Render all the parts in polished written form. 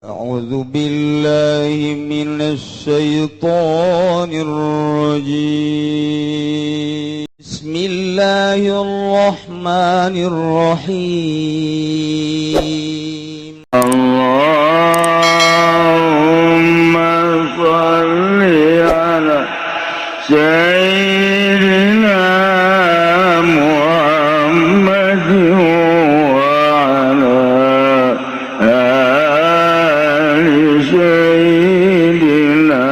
أعوذ بالله من الشيطان الرجيم بسم الله الرحمن الرحيم اللهم صل على سيدنا محمد وعلى آل سيدنا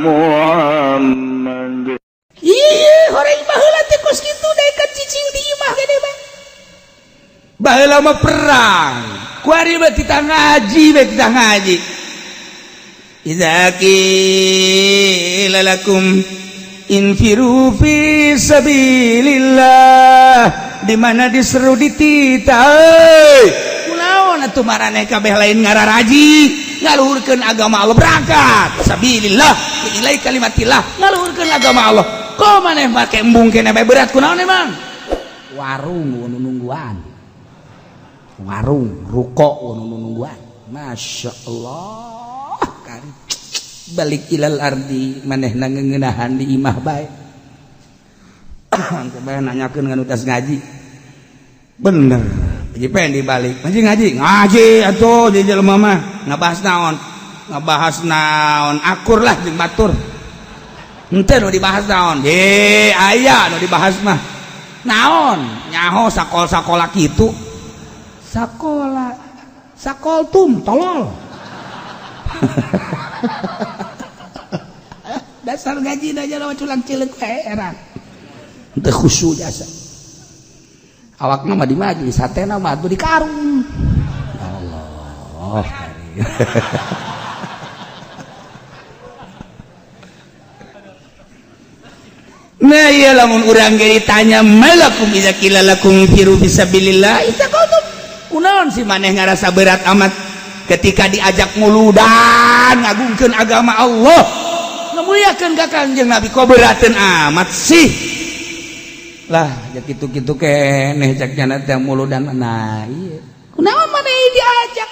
محمد. Iya, orang baheula teh kos kitu dekat cicing di imah gede bang. Baheula mah perang. Kuari mah kita ngaji, kita ngaji. Idza qila lakum infiru fi sabilillah, di mana diseru ditita euy. Kunaon atuh maraneh kabeh lain ngararaji, ngaluhurkeun agama Allah, berangkat sabilillah ilai kalimatillah, ngaluhurkeun agama Allah. Kok maneh make embung kene bae berat kunaon emang? Warung nu nungguan. Warung ruko nu nungguan. Masya Allah kari balik ilal ardi manehna ngeuneunahan di imah bae. Coba nanyakeun ngan utas ngaji. Bener. Jadi pengen dibalik. Ngaji atuh di jelema mah ngabahas naon? Ngabahas naon? Akur lah jeung batur. Henteu nu dibahas naon? Aya nu dibahas mah. Naon? Nyaho sakola kitu. Sakoltum tolol. Dasar ngaji aja lawan culang cileuk heran. Teu khusyuk jasa. Awakna mah di majlis, hatena mah atuh di karung. Allah. Nah iya lamun urang ge ditanya malakum iza qila lakum firu fisabilillah itaqatum. Kunaon si maneh ngarasa berat amat ketika diajak muludan ngagungkeun agama Allah, ngamuliakeun ka Kanjeng Nabi, kok berateun amat sih? Lah ya kitu-kitu keneh cak cenah teh muludan nah ieu. Kunaon maneh diajak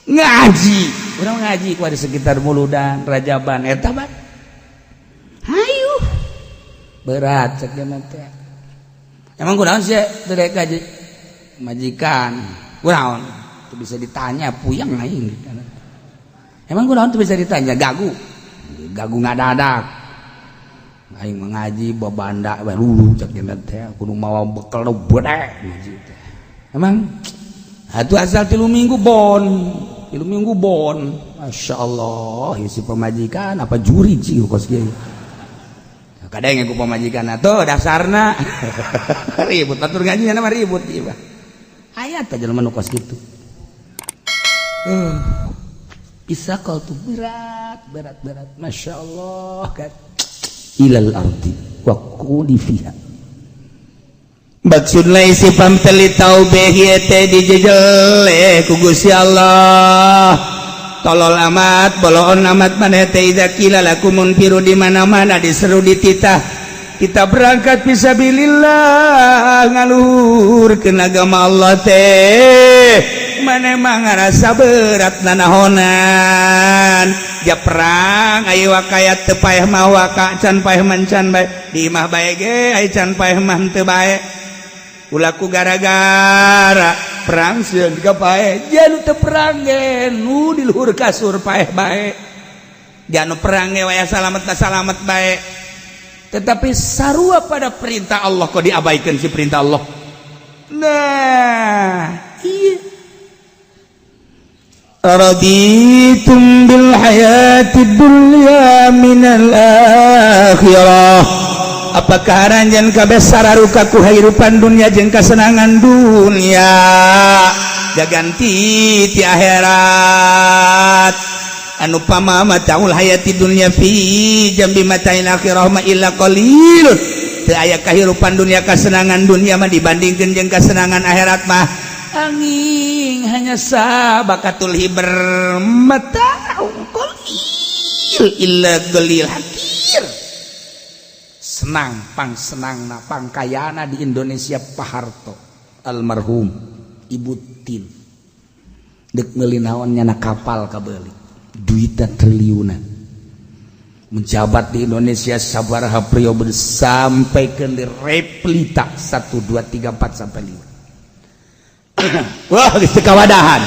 ngaji? Urang ngaji ku di sekitar muludan Rajaban eta ban. Hayu. Berat cak cenah teh. Emang kunaon sih teu daek ngaji? Majikan. Kunaon? Teu bisa ditanya puyang aing. Emang kunaon teu bisa ditanya? Gagu ngadadak. Aing mengaji babanda baru cak cenah teh kudu mawa bekal beude ngaji teh. Emang atuh asal 3 minggu bon. Masyaallah isi pemajikan apa juri ciu kos kieu. Kadang ku pemajikan atuh dasarna ribut batur ngaji nya mah ribut ieu mah. Aya teh jelema nu kos kitu. Bisa kau tuh berat. Masya Allah kan. Ilal ardi wa quli fiha. Maksudna isi pamteli taubeh ieu teh dijejel ku Gusti Allah. Tolol amat, boloon amat maneh teh idza qila lakum munfiru di mana-mana diseru dititah. Kita berangkat fisabilillah ngaluhurkeun agama Allah teh. Maneh mah ngarasa berat nanahonan. Ja perang aya wakayat teu paeh mah waka can paeh mancan bae. Di imah bae ge aya can paeh mah teu bae. Ulaku gara-gara perang sieun ka paeh. Janu teu perang ge nu di luhur kasur paeh bae. Janu perang ge waya salamet bae. Tetapi sarua pada perintah Allah kok diabaikan si perintah Allah. Nah, iya. Raditum bil hayatid dunya minal akhirah. Apakah ranjan kabeh sararuka ku hahirupan dunia jeung kasenangan dunia gaganti ti akhirat. Anu pamama taul hayati dunya fi jambi matain akhirah ma illa qalil. Teu aya kahirupan dunia kasenangan dunia mah dibandingkeun jeung kasenangan akhirat mah angin hanya sabakatul hiber mata qalil illa qalil hakir. Senang pang senangna pang kayana di Indonesia Pak Harto almarhum Ibu Tin dek meuli naonnya na kapal kabeuli duitna triliunan menjabat di Indonesia sabaraha periode sampai ke replita 1 2 3 4 sampai 5 wah geus teu kawadahan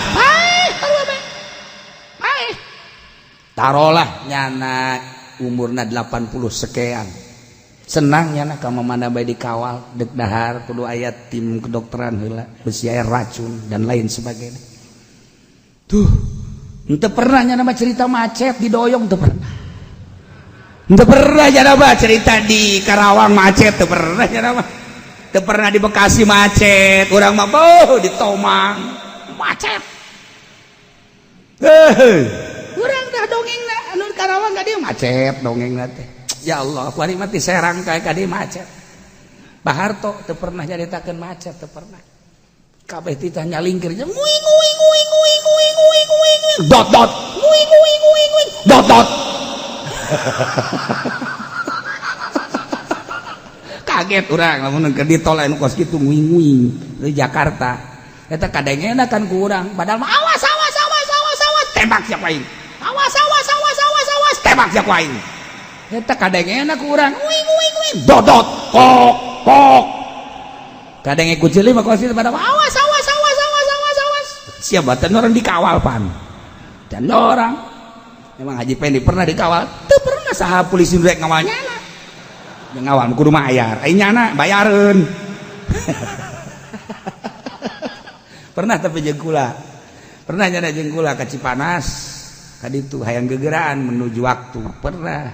tarolah nyana umurna 80 sekian senang nyana ka mamana bae dikawal dek dahar kudu aya tim kedokteran heula besi aya racun dan lain sebagainya tuh henteu pernah nyana mah cerita macet di doyong teu pernah henteu pernah nyana mah cerita di Karawang macet teu pernah nyana mah teu pernah di Bekasi macet urang mah di Tomang macet urang dah dongengna anu Karawang ka dieu macet dongengna teh ya Allah ku ari mati Serang kae ka dieu macet Pak Harto teu pernah nyaritakeun macet teu pernah kabeh titah nyalingkir nguing nguing nguing nguing nguing nguing nguing dot dot nguing nguing nguing nguing dot dot kaget urang lamun keur di tol anu kos kitu nguing nguing di Jakarta eta kadengena kan ku urang padahal mah awas awas awas awas awas tembak siapa aing awas awas awas awas awas tembak siapa aing eta kadengena ku urang nguing nguing nguing dot dot kok kok kadenge ku ceuli mah kos kitu pada awas awas awas awas awas awas siapa teh orang dikawal pan dan orang memang Haji Pendi pernah dikawal teu pernah saha polisi rek ngawalnya ngawal kudu mayar aing nyana bayareun pernah tapi jeung kula pernah nyana jeung kula ka Cipanas ka ditu hayang gegeraan menuju waktu pernah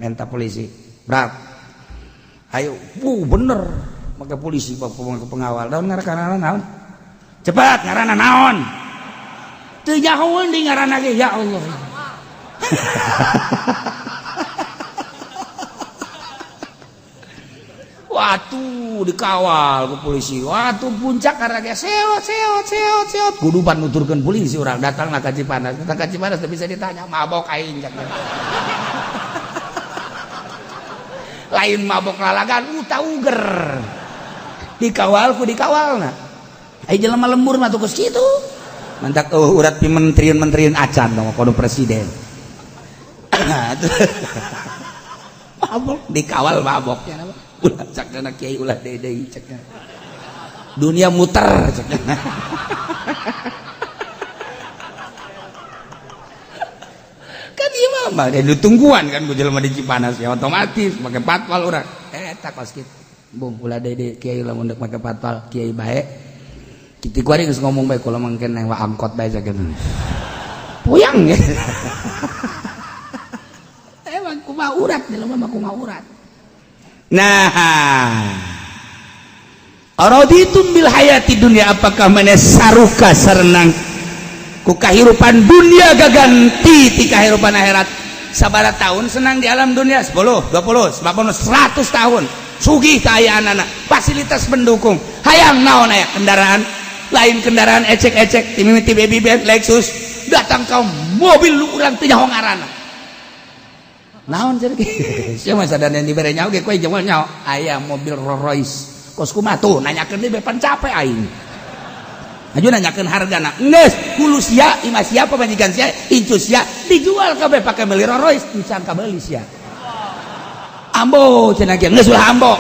minta polisi berat ayo bener maka polisi pengawal daun ngaranna naon cepat ngaranna naon teu nyahoeun di ngaranna ge ya Allah watu dikawal ke polisi watu puncak karena ge seot seot seot seot kudu pan nuturkeun polisi urang datangna ka Cipanas datang ka Cipanas teu bisa ditanya mabok aing lain mabok lalagan uger dikawal ku dikawalna ai jelema lembur mah tuh kitu mantak urat pi menterian acan dong kono presiden mabok dikawal maboknya ulah cakna kiai ulah deui cakna dunia muter cakna kan ieu mah ada tungguan kan ku jelema di Cipanas ya otomatis make patwal urang eta kos kitu bung ulah deui kiai lamun deuk make patwal kiai bae kitu ku ari geus ngomong bae kula mangke nang angkot bae sakeun puyang ya emang kumaha urat jelema mah kumaha urat nah araditum bil hayati dunia apakah maneh saruka sarenang ku kahirupan dunia gaganti ti kahirupan akhirat sabaraha tahun senang di alam dunia 10 20 50 100 tahun sugih kaayaan anak fasilitas pendukung hayang naon aya kendaraan lain kendaraan ecek-ecek ti mimiti baby Benz Lexus datang ka mobil lu urang teu nyaho ngaranna naon ceuk sia mah sadana dibere nyaho ge koe jeung nyaho aya mobil Rolls Royce kos kumaha tuh nanyakeun deui bepan capek aing aju nanyakeun hargana geus kulu sia imah sia pamajikan sia incu sia dijual kabeh pake meuli Rolls Royce pisan kabeuli sia ambo cenah ge geus ulah ambo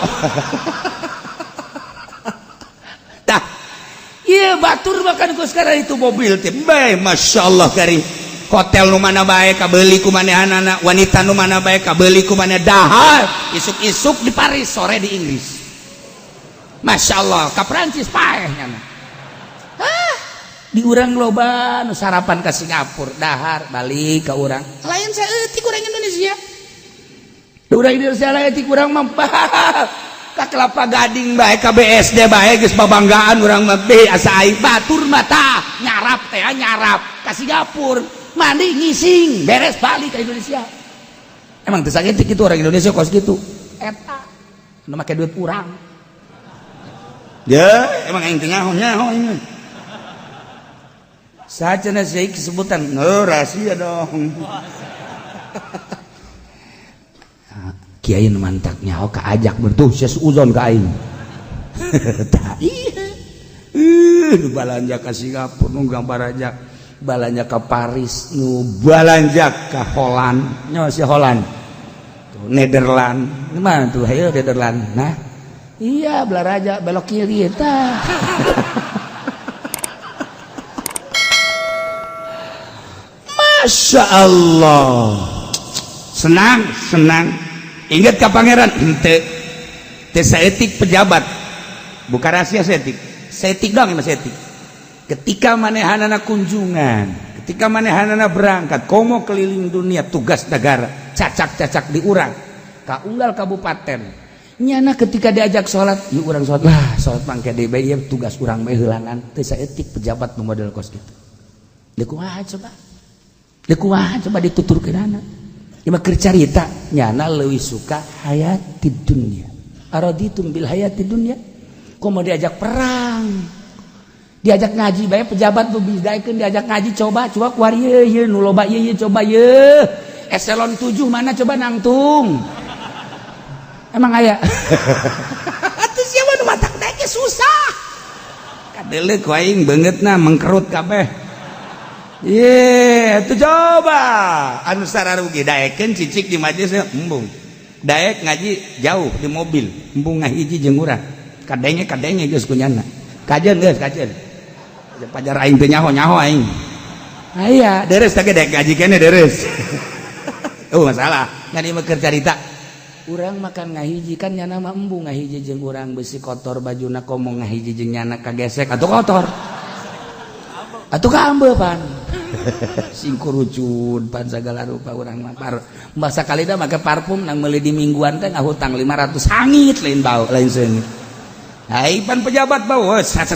tah ieu batur makan ku sekarang itu mobil teh bae masyaallah karim hotel nu mana bae kabeuli ku manehanana wanita nu mana bae kabeuli ku maneh dahar isuk-isuk di Paris sore di Inggris masyaallah ka Prancis paeh nyana di urang loba nu sarapan ka Singapura dahar balik ka urang lain saeutik urang Indonesia urang Indonesia lain ti urang mah ka Kelapa Gading bae ka BSD bae geus babanggaan urang mah asa aing batur mata nyarap teh nyarap ka Singapura mandi ngising beres balik ke Indonesia emang teu sakitu kitu orang Indonesia kos kitu eta nu make duit urang ya emang aing teu nyaho ini sacenah saya sebutan rahasia dong kiai nu mantak nyaho ka ajak bertuh sia suuzon ka aing tah iya nu balanja ka Singapura nu gambar ajak balanja ke Paris, nu balanja ke Holland, nyawa si Holland, tuh, Nederland, gimana tuh, ayo Nederland, nah, iya belah raja belok kiri, tah. Masya Allah, senang, ingat ke pangeran, ente seetik pejabat, bukan rahasia seetik dong, mas seetik. Ketika manehanana kunjungan, ketika manehanana berangkat, komo keliling dunia tugas negara, cacak di urang, ka unggal kabupaten. Nyana ketika diajak sholat, yuk urang sholat lah, sholat mangke di bayi tugas urang bae heulangan, teu saeutik pejabat nu model kos kitu. Dekumaha coba dituturkeunana. Ieu mah keur carita, nyana leuwih suka hayati dunya. Araditum bil hayati dunya. Komo diajak perang. Diajak ngaji bae pejabat tuh bidaikeun diajak ngaji coba kuari ye nu loba ye coba ye eselon 7 mana coba nangtung emang aya atuh siapa nu matak daek susah kadeuleu ku aing beungeutna mengkerut kabeh ye atuh coba anu sararugi daekeun cicik di majelis embung daek ngaji jauh di mobil embung ngahiji jeung urang kadenge geus kunyana kajeun geus kajeun pajar aing teh nyaho aing. Aya, deres teh dek ngaji keneh deres. Masalah. Ngan ieu mah keur carita. Urang makan ngahiji kan nyana mah embung ngahiji jeung urang besi kotor bajuna komo ngahiji jeung nyana kagesek atuh kotor. Atuh kaambeupan. Sing kurucun pan sagala rupa urang mah mbah sakalina make parfum nang meuli di mingguan teh ngahutang 500 hangit lain bau lain seungit. Hai pan pejabat bau set.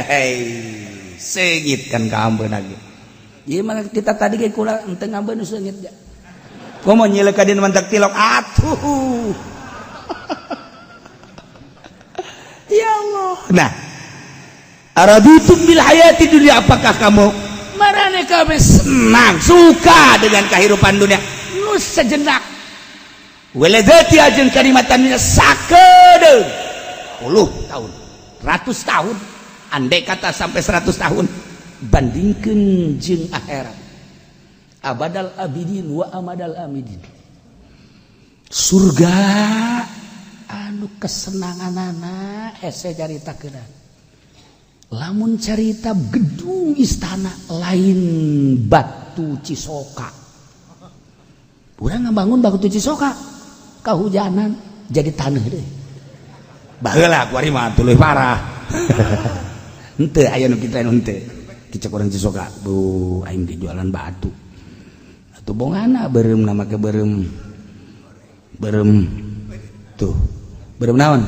Hei. Seungit kan ka ambeun lagi. Ieu mah kita tadi ge kula henteu ngambeun seungit ja. Komo nyileuh ka dina mantak tilok atuh. Ya Allah. Nah. Araditum bil hayati dunya apakah kamu marane kabeh senang suka dengan kehidupan dunia nu sejenak. Waladati ajeun kalimatan dunya sakedeung 10 tahun, 100 tahun. Andai kata sampai 100 tahun bandingkeun jeung akhirat abadal abidin wa amadal amidin surga anu kesenanganana hese caritakeun lamun carita gedung istana lain batu cisoka urang ngabangun batu cisoka kahujanan jadi taneuh deui baheula kuari mah tuluy parah henteu aya nu kitu anu henteu kicek urang cisoka bu aing ge jualan batu atuh bongana beureum na make beureum tuh beureum naon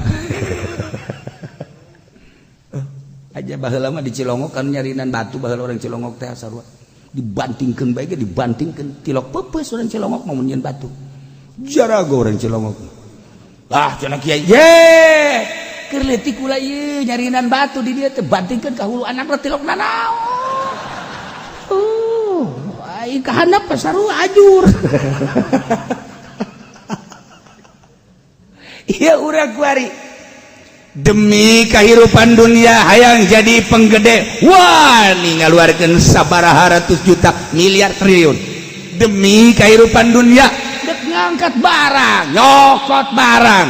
aja baheula mah di Cilongok kan nyarinan batu baheula urang Cilongok teh sarua dibantingkeun bae ge dibantingkeun tilok peupeus urang Cilongok mah mun nyeun batu jarago urang Cilongok lah cenah kiai ye keur leutik kula ieu nyarinan batu di dieu teh bantingkeun ka hulu anakna tilok nanaon. Aing ka handap sarua ajur. Ieu urang kuari demi kehidupan dunia hayang jadi penggede wah ngaluarkeun sabaraha ratus juta miliar triliun demi kehidupan dunia ngangkat barang, nyokot barang,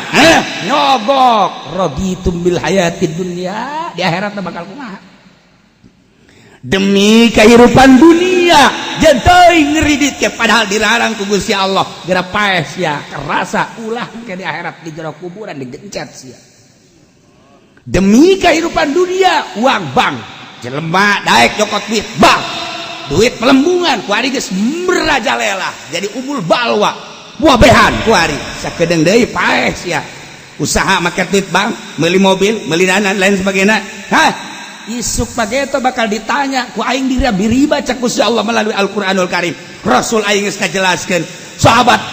nyogok. Raditum bil hayatid dunya, di akhirat bakal kumaha. Demi kehidupan dunia, jenteuing ngridit ke padahal dilarang ku Gusti Allah. Geura paeh sia, kerasa ulah ke di akhirat di jero kuburan digencet sia. Demi kehidupan dunia, uang bank, jelema daek nyokot duit bank. Duit pelembungan, ku ari geus merajalela, jadi umul balwa. Buah behan kuari sakedeung deui paeh sia usaha make duit bank meuli mobil meuli nanan lain sebagainya isuk pageto bakal ditanya ku aing diriba cek Gusti Allah melalui Al-Qur'anul Karim Rasul aing geus kajelaskeun sahabat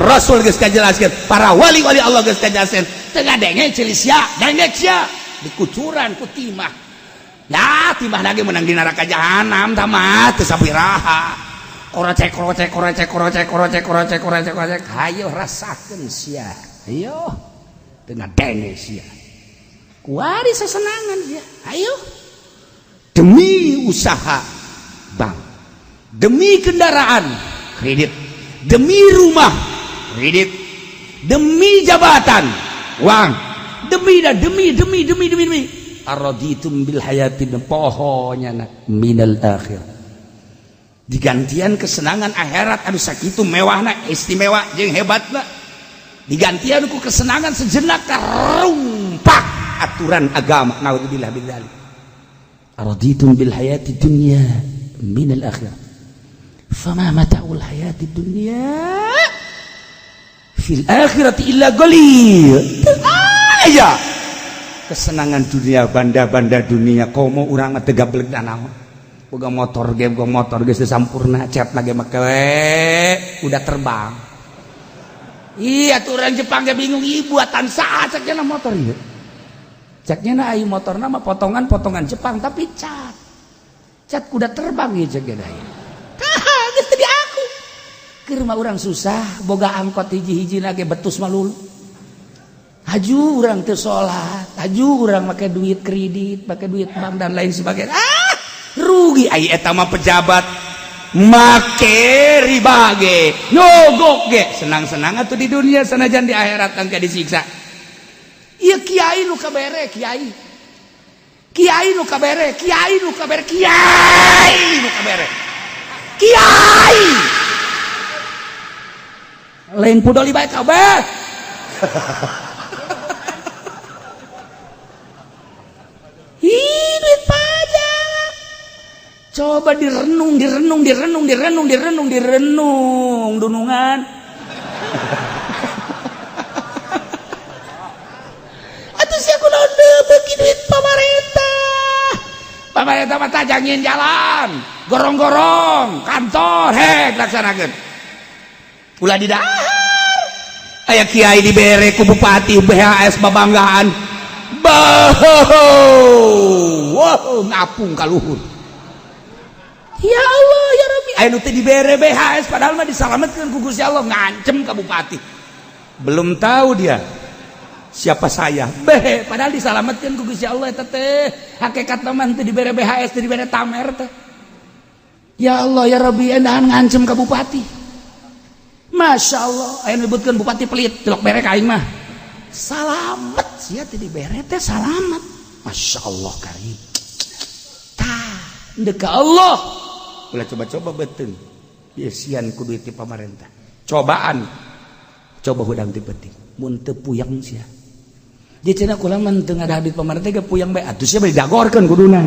Rasul geus kajelaskeun para wali-wali Allah geus kajelaskeun teu ngadenge cili sia dengek sia dikucuran ku timah ya timah lagi menang di neraka jahanam tamat teu sapiraha korocek hayo rasakeun sia ayo dengan denge sia kuari sesenangan sia ayo demi usaha bang demi kendaraan kredit, demi rumah kredit, demi jabatan uang, demi araditum bil hayatid pohonya minal akhir digantian kesenangan akhirat anu sakitu mewahna istimewa jeung hebatna digantian ku kesenangan sejenak karumpak aturan agama naudzubillah bidzalik araditum bil hayatid dunya minal akhir fama mata'ul hayatid dunya fil akhirati illa qalil aja kesenangan dunia banda-banda dunia komo urang teu gablek naon boga motor geus sampurna cat lagi make udah terbang iya tuh orang Jepang ge bingung ieu buatan saha ceknya motor ieu ceknya na aya motorna mah potongan Jepang tapi cat kuda terbang ieu cek ge aya geus teu di aku keur mah urang susah boga angkot hiji-hiji ge betus malulu haju urang teu salat haju urang make duit kredit make duit bank dan lain sebagainya rugi ai eta mah pejabat make riba ge nyogok ge senang-senang atuh di dunia sanajan di akhirat engke disiksa ieu kiai nu kabere kiai nu kabere lain pudoli bae kabeh duit pajak coba direnung dunungan atuh sia kunaon beuki duit pamarentah mah tajangin jalan gorong-gorong kantor hek laksanakeun ulah di dahar aya kiai dibere ku bupati BHS babanggaan wow ngapung ka luhur ya Allah ya Rabbi aya nu teh dibere BHS padahal mah disalametkeun ku Gusti Allah ngancem ka bupati belum tahu dia siapa saya padahal disalametkeun ku Gusti Allah eta teh hakikatna mah teu dibere BHS teu dibere tamer teh ya Allah ya Rabbi endahan ngancem ka bupati Masya Allah aya nyebutkeun bupati pelit telok bere ka aing mah salamet sia teh dibere teh salamet Masya Allah karim tah endeu ka Allah ulah coba-coba beuteung biasian ku duit ti pamarentah cobaan coba hudang ti penting mun teu puyang sia dia cenah kula mah teu ngada duit pamarentah ge puyang bae atuh sia bari dagorkeun kuduna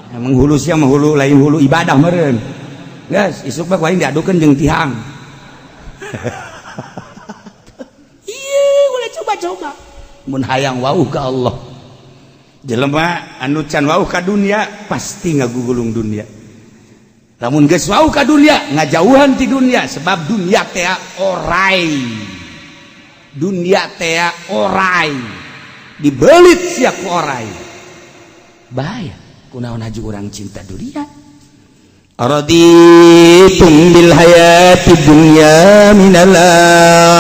emang hulu sia mah hulu lain hulu ibadah meureun geus isuk bae ku aing diadukeun jeung tihang coba mun hayang wauh ka Allah jelema anu can wauh ka dunia pasti ngagugulung dunia lamun geus wauh ka dunia ngajauhan ti dunia sebab dunia teh orai dibelit sia ku orai bahaya kunaon haju urang cinta dunia araditum bil hayati dunya minal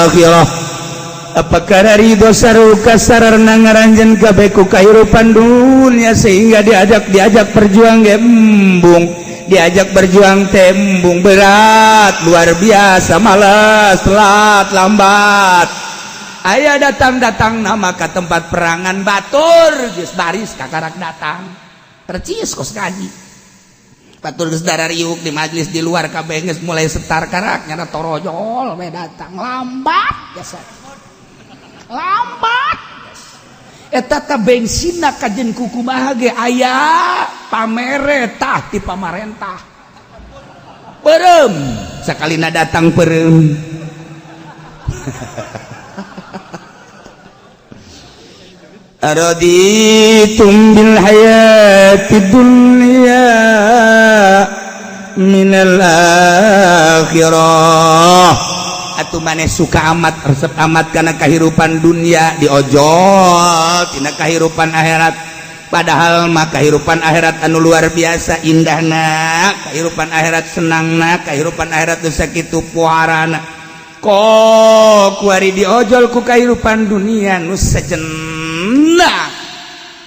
akhirah apakah ridho saruka sararna ngaranjeun kabeh ku kahirupan dunia sehingga diajak berjuang embung diajak berjuang tembung berat luar biasa malas telat lambat aya datang nama ka tempat perangan batur geus baris kakarak datang tercis kos kaji batur geus darariuk di majelis di luar kabeh geus mulai setar karak nyana torojol we datang lambat biasa lambat eta teh bensinna kajen kukumaha ge aya pamere tah ti pamarentah peureum sakalina datang peureum araditum bil hayati dunya minal akhirah atuh maneh suka amat resep amat kana kahirupan dunia diojol tina kahirupan akhirat padahal mah kahirupan akhirat anu luar biasa indahna kahirupan akhirat senangna kahirupan akhirat teu sakitu puarana kok kuari diojol ku kahirupan dunia nu sajenna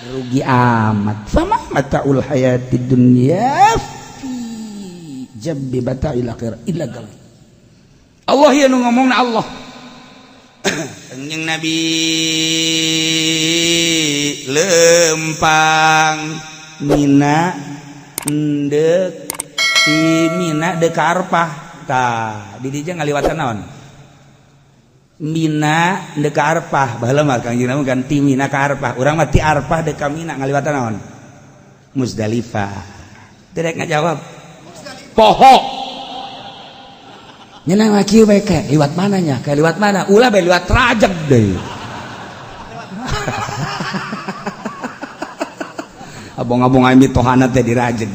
rugi amat fama mataul hayatid dunya fi jabbi bata'il akhir illa gal Allah ya nu ngomongna Allah Kanjeng Nabi lempang Mina ndek ti Mina dek Arfah tah di dieu ngaliwatan naon Mina dek Arfah baheula mah Kanjeng Nabi ganti Mina ka Arfah urang mah ti Arfah dek ka Mina ngaliwatan naon Musdalifah direk ngajawab poho nyenang lagi we ke liwat mananya ke liwat mana ulah be liwat Rajab deui abong-abong ami tohana teh di Rajab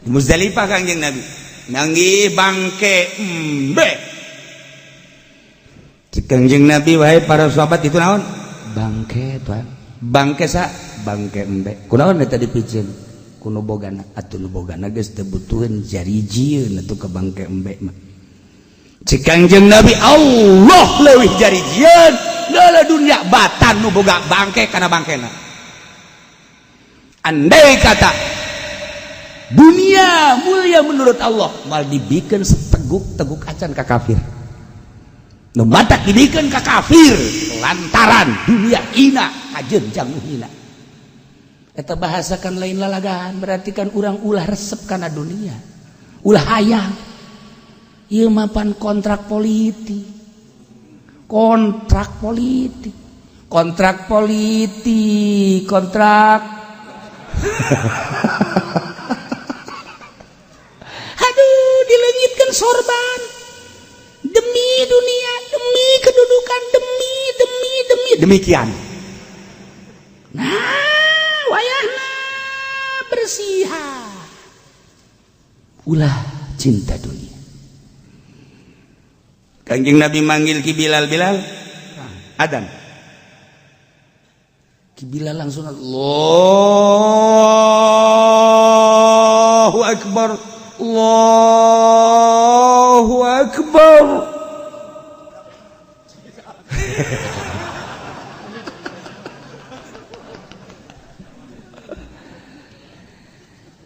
di Musdalifah Kanjeng Nabi nanggi bangke embe Kanjeng Nabi wahai para sahabat itu naon bangke tuan bangke sa bangke embe kunaon eta dipicieun kuno bogana atuh nu bogana geus teu butuheun jarijieun atuh ka bangke embe mah cik Kanjeng Nabi Allah leuwih jarijieun leula dunya batan nu boga bangke kana bangkena andai kata dunia mulia menurut Allah mal dibikeun seteguk-teguk acan ka kafir nu matak dibikeun ka kafir lantaran dunia ina kajenjang nu hina eta bahasakan lain lalagaan berarti kan urang ulah resep kana dunia ulah hayang ieu mah pan kontrak politik kontrak aduh dileungitkeun sorban demi dunia demi kedudukan demi demikian nah wayahna bersiha ulah cinta dunia Kanjeng Nabi manggil ki Bilal adzan ki Bilal langsung Allahu akbar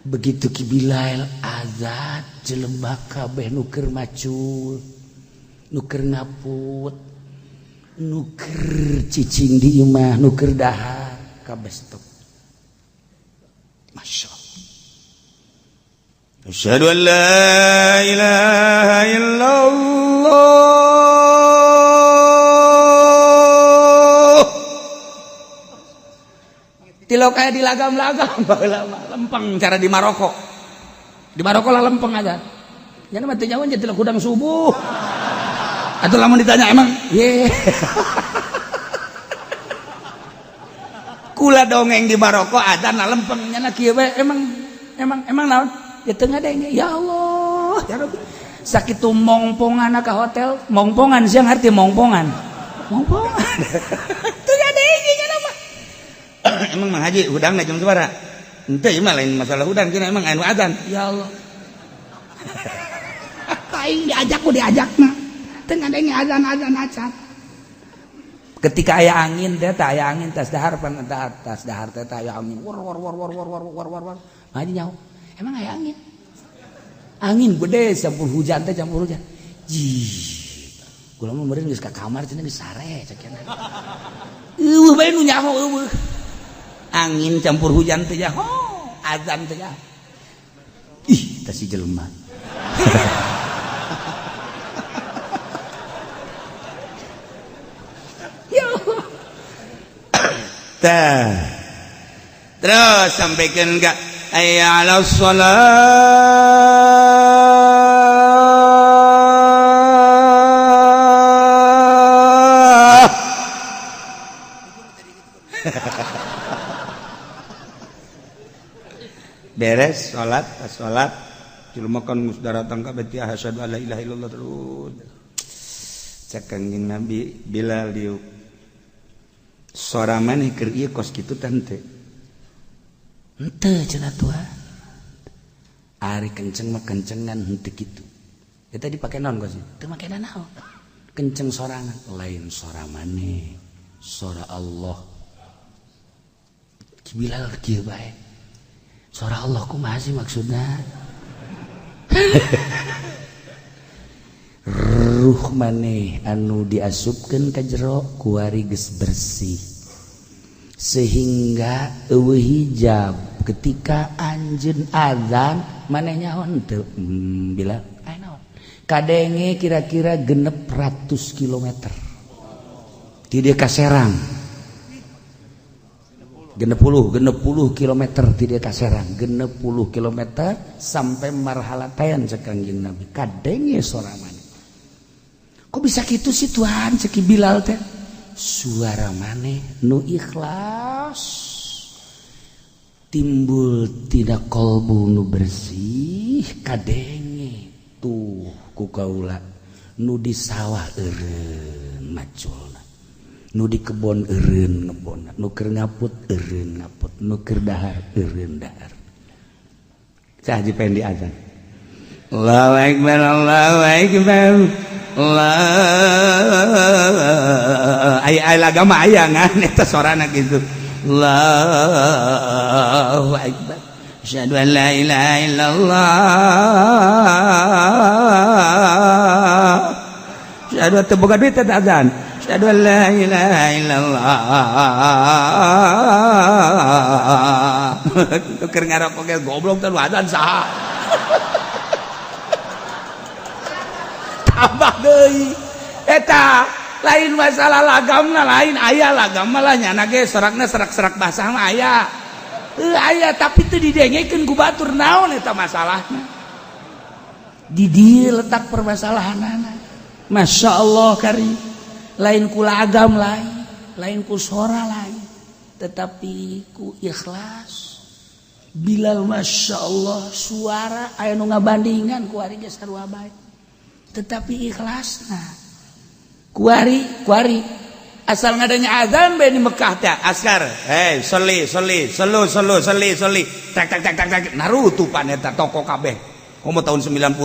begitu ki Bilal azan jelema kabeh nu keur macul nu keur ngaput nu keur cicing di imah nu keur dahar kabeh stop masyaallah asyhadu an la ilaha illallah tilo kayak di lagam-lagam baheula mah lempeng cara di Maroko lah lempeng aja nya mah teu nyawa jadi kudang subuh atau lamun ditanya emang ye kula dongeng di Maroko adzan lempeng nya kieu we emang naon ya teu ngadenge ya Allah ya Rabbi sakitu mongpongan ka hotel mongpongan siang arti mongpongan teu ngadenge nya mah emang Mang Haji hudangna jam sabaraha henteu ieu mah lain masalah hudang cenah emang anu adzan ya Allah kaing diajakna tengah ada azan ketika aya angin teh aya angin tas dahar pan tas dahar teh aya angin war ngaji nyaho emang aya angin gede campur hujan kula mah meureun geus ka kamar cenah geus sare cekeuna bae nu nyaho angin campur hujan teh nyaho azan teh nyaho ih tah si jelema terus sampaikan ke hayya 'alas shalah beres salat jelema kan geus daratang ka beti asyhadu alla ilaha illallah terus cek Kanjeng Nabi Bilal diuk suara maneh keur ieu kos kitu teh henteu cenah tuhan ari kenceng mah kencengan henteu kitu eta dipake naon kos teu make naon kenceng sorangan lain suara maneh suara Allah Bilal kieu bae Suara Allah kumaha sih maksudna? Ruh maneh anu diasupkeun ka jero kuari geus bersih. Sehingga eueuh hijab ketika anjeun azan maneh nyaon teu bila aya naon? Kadenge kira-kira 600 kilometer. Ti dieu ka Serang. 60 kilometer ti dieu ka Serang. 60 kilometer sampai marhalatayan cek Kangjeng Nabi. Kadenge sora maneh. Kok bisa kitu sih Tuhan cek Bilal teh? Suara maneh nu ikhlas. Timbul tina kolbu nu bersih kadenge tuh ku kaula nu di sawah eureun maculna. Nu di kebon eureun ngebonna, nu keur ngaput eureun ngaput, nu keur dahar eureun dahar. Cah ji pengen diazan. Allahu akbar Allahu akbar. Allah ay agama aya ngan eta sorana kitu. Allahu akbar. Asyhadu an la ilaha illallah. Asyhadu teu boga duit eta azan. Asyhadu an la ilaha illallah. Keur ngarokok ge goblok teh azan saha. Tambah deui. Eta lain masalah lagamna lain aya lagam malah nyana ge serakna serak-serak basah mah aya. Aya tapi teu didengekeun ku batur naon eta masalahna. Di dieu letak permasalahanana. Masya Allah kari. Lain ku lagam lain ku sora lain, tetapi ku ikhlas. Bilal Masya Allah suara aya nu ngabandingan ku ari ge sarua bae. Tetapi ikhlasna kuari asal ngadanya azan bae di Mekah teh askar soli tak narutupan eta toko kabeh komo tahun 90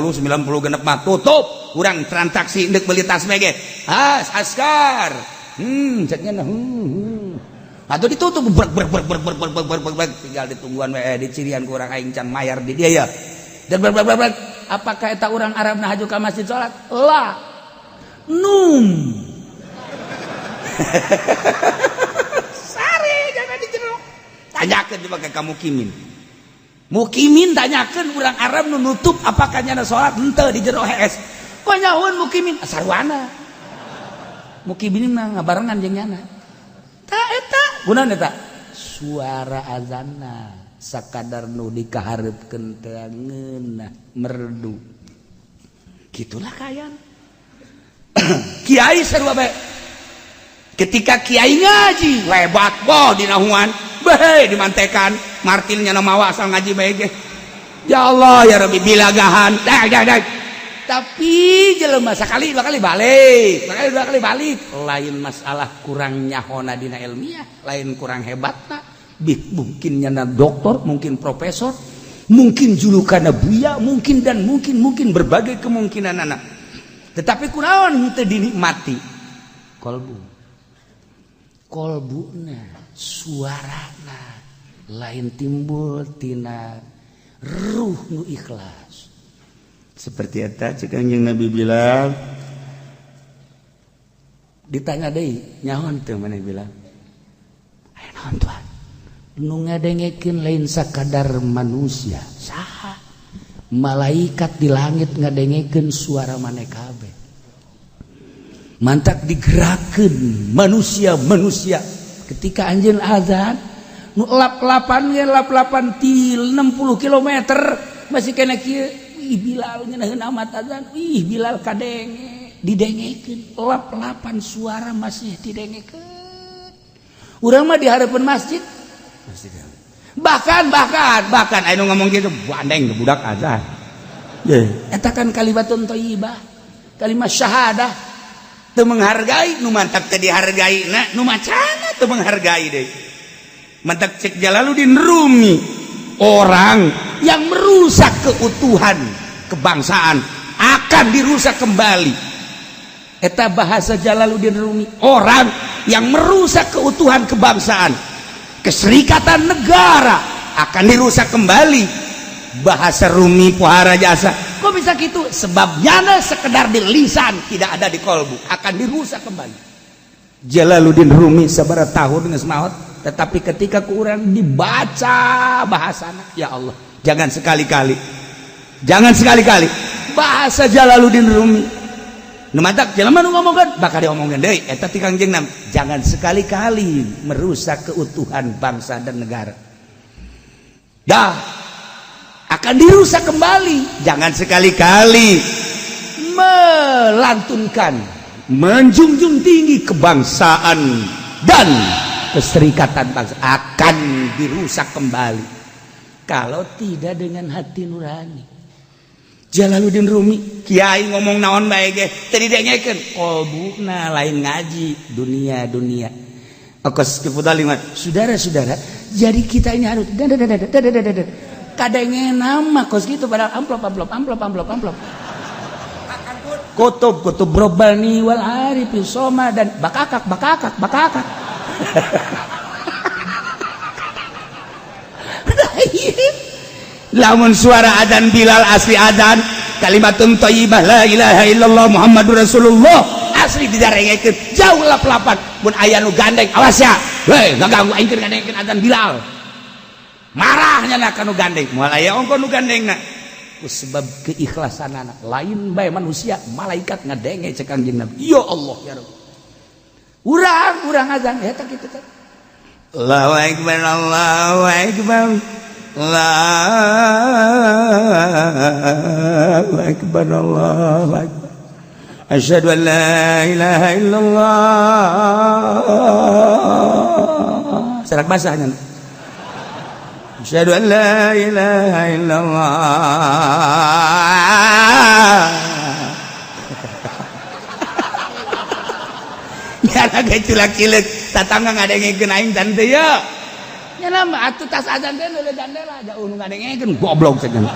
genep mah tutup urang transaksi endek beli tas ge askar ceknya atuh ditutup brek tinggal ditungguan we dicirian ku urang aing can mayar di dia ya dan brek apakah eta orang Arab na haju ka masjid salat? La. Num. Sare jangan di jero. Tanyakeun coba ka kamu Mukimin. Mukimin tanyakeun urang Arab nu nutup apakah nyana salat henteu di jero hees. Kok nyahoun Mukimin? Sarwana. Mukimin mah ngabarengan jeung nyana. Ta eta, kunaon eta? Suara azanna. Sakadar nu dikaharepkeun teu ngeunah merdu gitulah kayan. Kiai sarua bae ketika kiai ngaji lebat boh dina huan bae dimantekan martilnya na mawa asal ngaji bae ge ya Allah ya Rabbi bilagahan dah tapi jelema sakali dua kali balik lain masalah kurang nyahona dina ilmiah lain kurang hebatna. Mungkin nyana doktor, mungkin profesor, mungkin julukanna buya, mungkin berbagai kemungkinan anak. Tetapi kunaon henteu dinikmati kolbuna suarana lain timbul tina ruh nu ikhlas. Seperti eta cek Kangjeng Nabi bilang ditanya deui nyaon teu maneh bilang aya naon Tuhan nu ngadengekeun lain sakadar manusia saha malaikat di langit ngadengekeun suara maneh kabeh mantak digerakkeun manusia ketika anjeun azan nu lap-lapan ti 60 km masih kena kieu ih Bilal ngeunaheun amat azan ih Bilal kadenge didengekeun lap-lapan suara masih didengekeun urang mah di hareupeun masjid bahkan anu ngomong gitu bandeng ke budak azan eta kan kalimatun thayyibah kalimat syahadah teu menghargai nu mantap teu dihargaina nu macana teu menghargai deui mantap cek Jalaluddin Rumi orang yang merusak keutuhan kebangsaan akan dirusak kembali eta bahasa Jalaluddin Rumi orang yang merusak keutuhan kebangsaan keserikatan negara akan dirusak kembali. Bahasa Rumi Puhara Jasa. Kok bisa gitu? Sebabnya sekedar di lisan, tidak ada di kolbu, akan dirusak kembali. Jalaluddin Rumi sabaraha tahun geus maot, tetapi ketika ku urang dibaca bahasana, ya Allah, jangan sekali-kali bahasa Jalaluddin Rumi. Nu matak jelema nu ngomongkeun bakal diomongkeun deui eta ti Kangjeng Nabi. Jangan sekali-kali merusak keutuhan bangsa dan negara. Dah akan dirusak kembali. Jangan sekali-kali melantunkan, menjunjung tinggi kebangsaan dan keserikatan bangsa, akan dirusak kembali kalau tidak dengan hati nurani. Jalaluddin Rumi kiai ngomong naon bae ge teu didengekeun, kolbuna lain ngaji dunia. Okos kepudalimat saudara-saudara, jadi kita ini harus kadenge nama kos gitu padahal amplop kutub Robbani wal Arifin Soma dan bakakak lamun suara adzan Bilal asli adzan kalimatun thayyibah la ilaha illallah Muhammadur Rasulullah asli didarengekeun jauh lap-lapan. Mun aya nu gandeng awas ya, hei ngaganggu aing keur gandengkeun adzan Bilal, marahnya nak nu gandeng moal aya ongko nu gandengna ku sebab keikhlasanana. Lain bae manusia, malaikat ngadenge cek Kangjeng Nabi, ya Allah ya Rabb. Urang azan eta kitu teh. Allahu akbar Allahu akbar Allahu akbar Allahu akbar asyhadu an la ilaha illallah. Serak basahnya. Asyhadu an la ilaha illallah. Ya lagi cilak-cilik tatangga ngadengekeun aing tante ya. Nya nama atuh tas azan teh leuleud dandela aja unu ngadengekeun goblok cenah.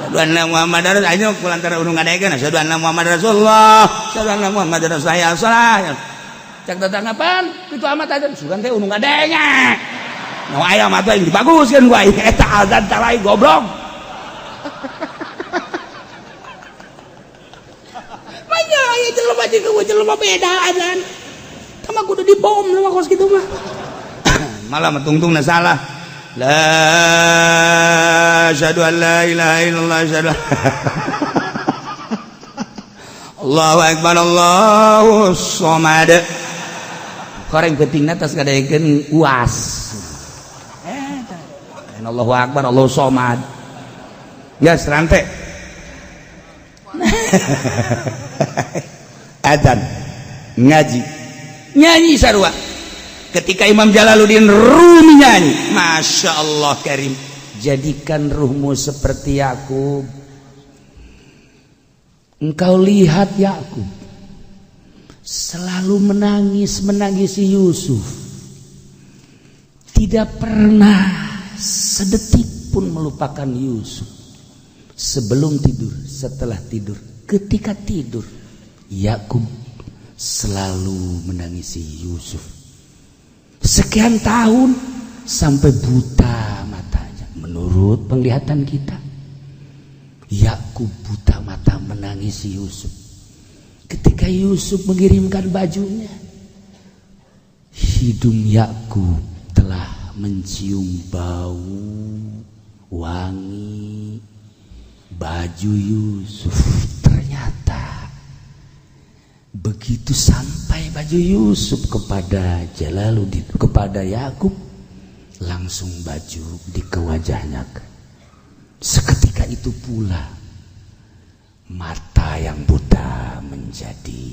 Asyhadu anna Muhammadar Rasulullah ayo kulantara unu ngadengekeun asyhadu anna Muhammadar Rasulullah. Asyhadu anna Muhammadar Rasulullah. Cak tatangga pan kitu amat azan sugan teh unu ngadenge. Nu aya mah teh dibaguskeun ku aing eta azan talai goblok. Manya aya jelema jeung jelema beda azan. Mah kudu dibom mah kos kitu mah. Malah metungtungna salah. La asyhadu an la ilaha illallah asyhadu. Allahu akbar Allahu samad. Koreng pentingna tas ngadekeun uas. Allahu akbar Allahu samad. Ya serante. Adzan ngaji nyanyi sarua ketika Imam Jalaluddin Rumi nyanyi, Masya Allah Karim, jadikan ruhmu seperti Yakub. Engkau lihat Yakub selalu menangisi Yusuf, tidak pernah sedetik pun melupakan Yusuf. Sebelum tidur, setelah tidur, ketika tidur, Yakub selalu menangisi Yusuf. Sekian tahun sampai buta matanya. Menurut penglihatan kita, Yakub buta mata menangisi Yusuf. Ketika Yusuf mengirimkan bajunya, hidung Yakub telah mencium bau wangi baju Yusuf. Ternyata begitu sampai baju Yusuf kepada Jalaluddin, kepada Yakub, langsung baju di ke wajahnya. Seketika itu pula mata yang buta menjadi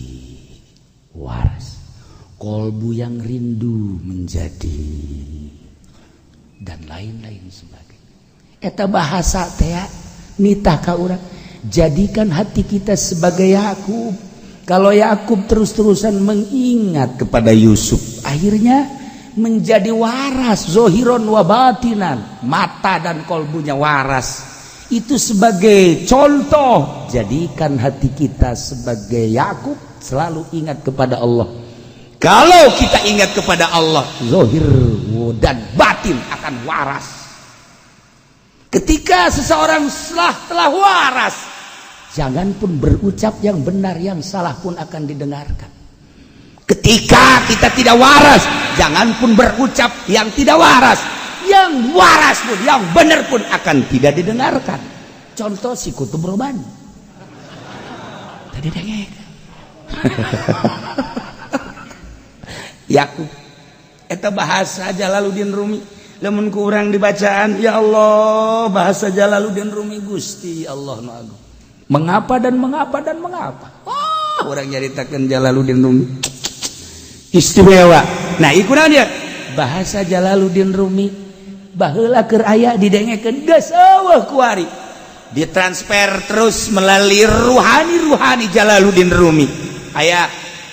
waras, kolbu yang rindu menjadi, dan lain-lain sebagainya. Eta bahasa teh nitah ka urang, jadikan hati kita sebagai Yakub. Kalau Yakub terus-terusan mengingat kepada Yusuf, akhirnya menjadi waras, zohiron wa batinan, mata dan kolbunya waras. Itu sebagai contoh, jadikan hati kita sebagai Yakub, selalu ingat kepada Allah. Kalau kita ingat kepada Allah, zohir dan batin akan waras. Ketika seseorang telah waras, jangan pun berucap yang benar, yang salah pun akan didengarkan. Ketika kita tidak waras, jangan pun berucap yang tidak waras. Yang waras pun, yang benar pun akan tidak didengarkan. Contoh si Kutub Robani. Tadi dengek. Yakub. Eta bahasa Jalaluddin Rumi. Lamun ku urang dibacaan, ya Allah, bahasa Jalaluddin Rumi Gusti Allah nu agung. Mengapa dan mengapa dan mengapa? Oh, orang nyaritakeun Jalaluddin Rumi. Istimewa. Nah, ikutan dia bahasa Jalaluddin Rumi baheula keur aya didengekeun geus eueuh ku ari. Ditransfer terus melalui ruhani Jalaluddin Rumi. Aya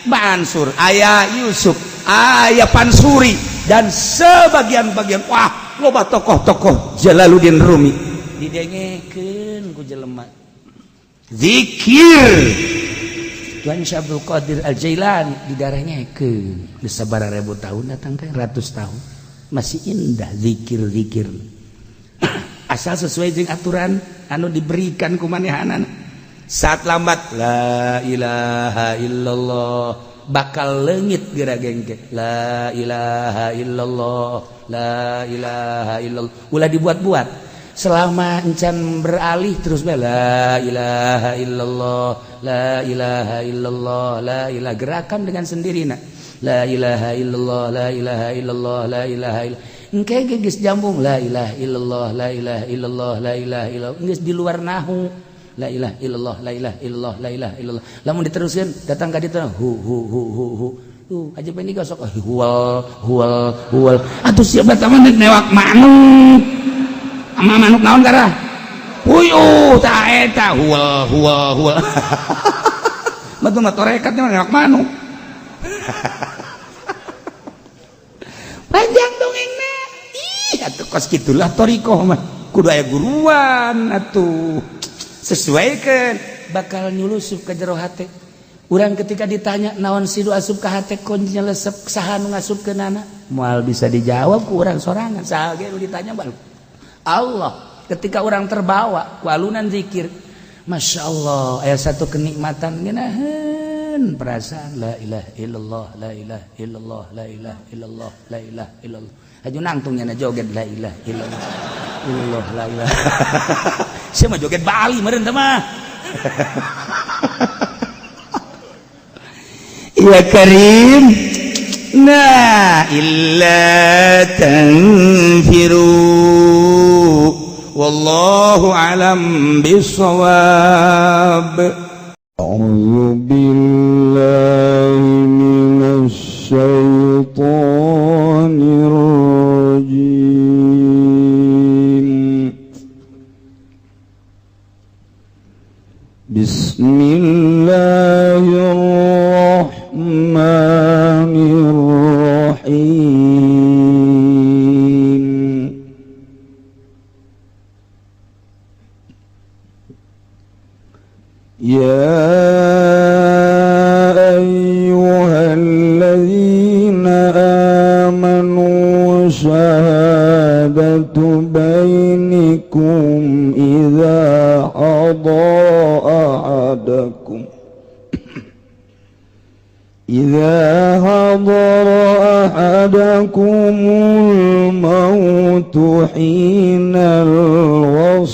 Mansur, aya Yusuf, aya Pansuri dan sebagian-bagian wah loba tokoh-tokoh Jalaluddin Rumi didengekeun ku jelema. Zikir Tuan Syekh Abdul Qadir Al-Jailani didarahnya ke sabaraha ribu tahun datang ke ratus tahun masih indah zikir asal sesuai jeung aturan anu diberikan ku manehanana. Saat lambat la ilaha illallah bakal leungit geura gengke la ilaha illallah la ilaha illallah ulah dibuat-buat selama encan beralih terus la ilaha illallah la ilaha illallah la ilaha gerakan dengan sendirinya la ilaha illallah la ilaha illallah la ilaha illallah engke geus jambung la ilaha illallah la ilaha illallah la ilaha illallah geus di luar nahu la ilaha illallah la ilaha illallah la ilaha illallah lamun diteruskeun datang ka ditu hu aja pengen digosok huwal atuh siapa taman newak manuk ama manuk naon karah puyuh ta eta huwal betul mah torekatnya newak manuk panjang dongengna ih atuh kos kitulah torikoh mah kudu aya guruan atuh sesuaikan bakal nyulusup ke jero hate. Urang ketika ditanya naon sidu asup ka hate kun nyelesep saha nu ngasupkeunana moal bisa dijawab ku urang sorangan saha ge nu ditanya bal Allah. Ketika orang terbawa ku alunan zikir Masya Allah aya satu kenikmatan geunaheun perasaan la ilaha illallah la ilaha illallah la ilaha illallah la ilaha illallah aju nangtung nya joget la ilaha illallah illallah la ilaha saya mah joget Bali meureun teh mah ya Karim na illa tanfiru wallahu alam bisawab. A'udzu billahi minasy syaithanir rajim. Bismillahirrahmanirrahim. Ya ayyuhalladzina amanu syahadatu bainikum idza حضر أحدكم الموت حين الوصية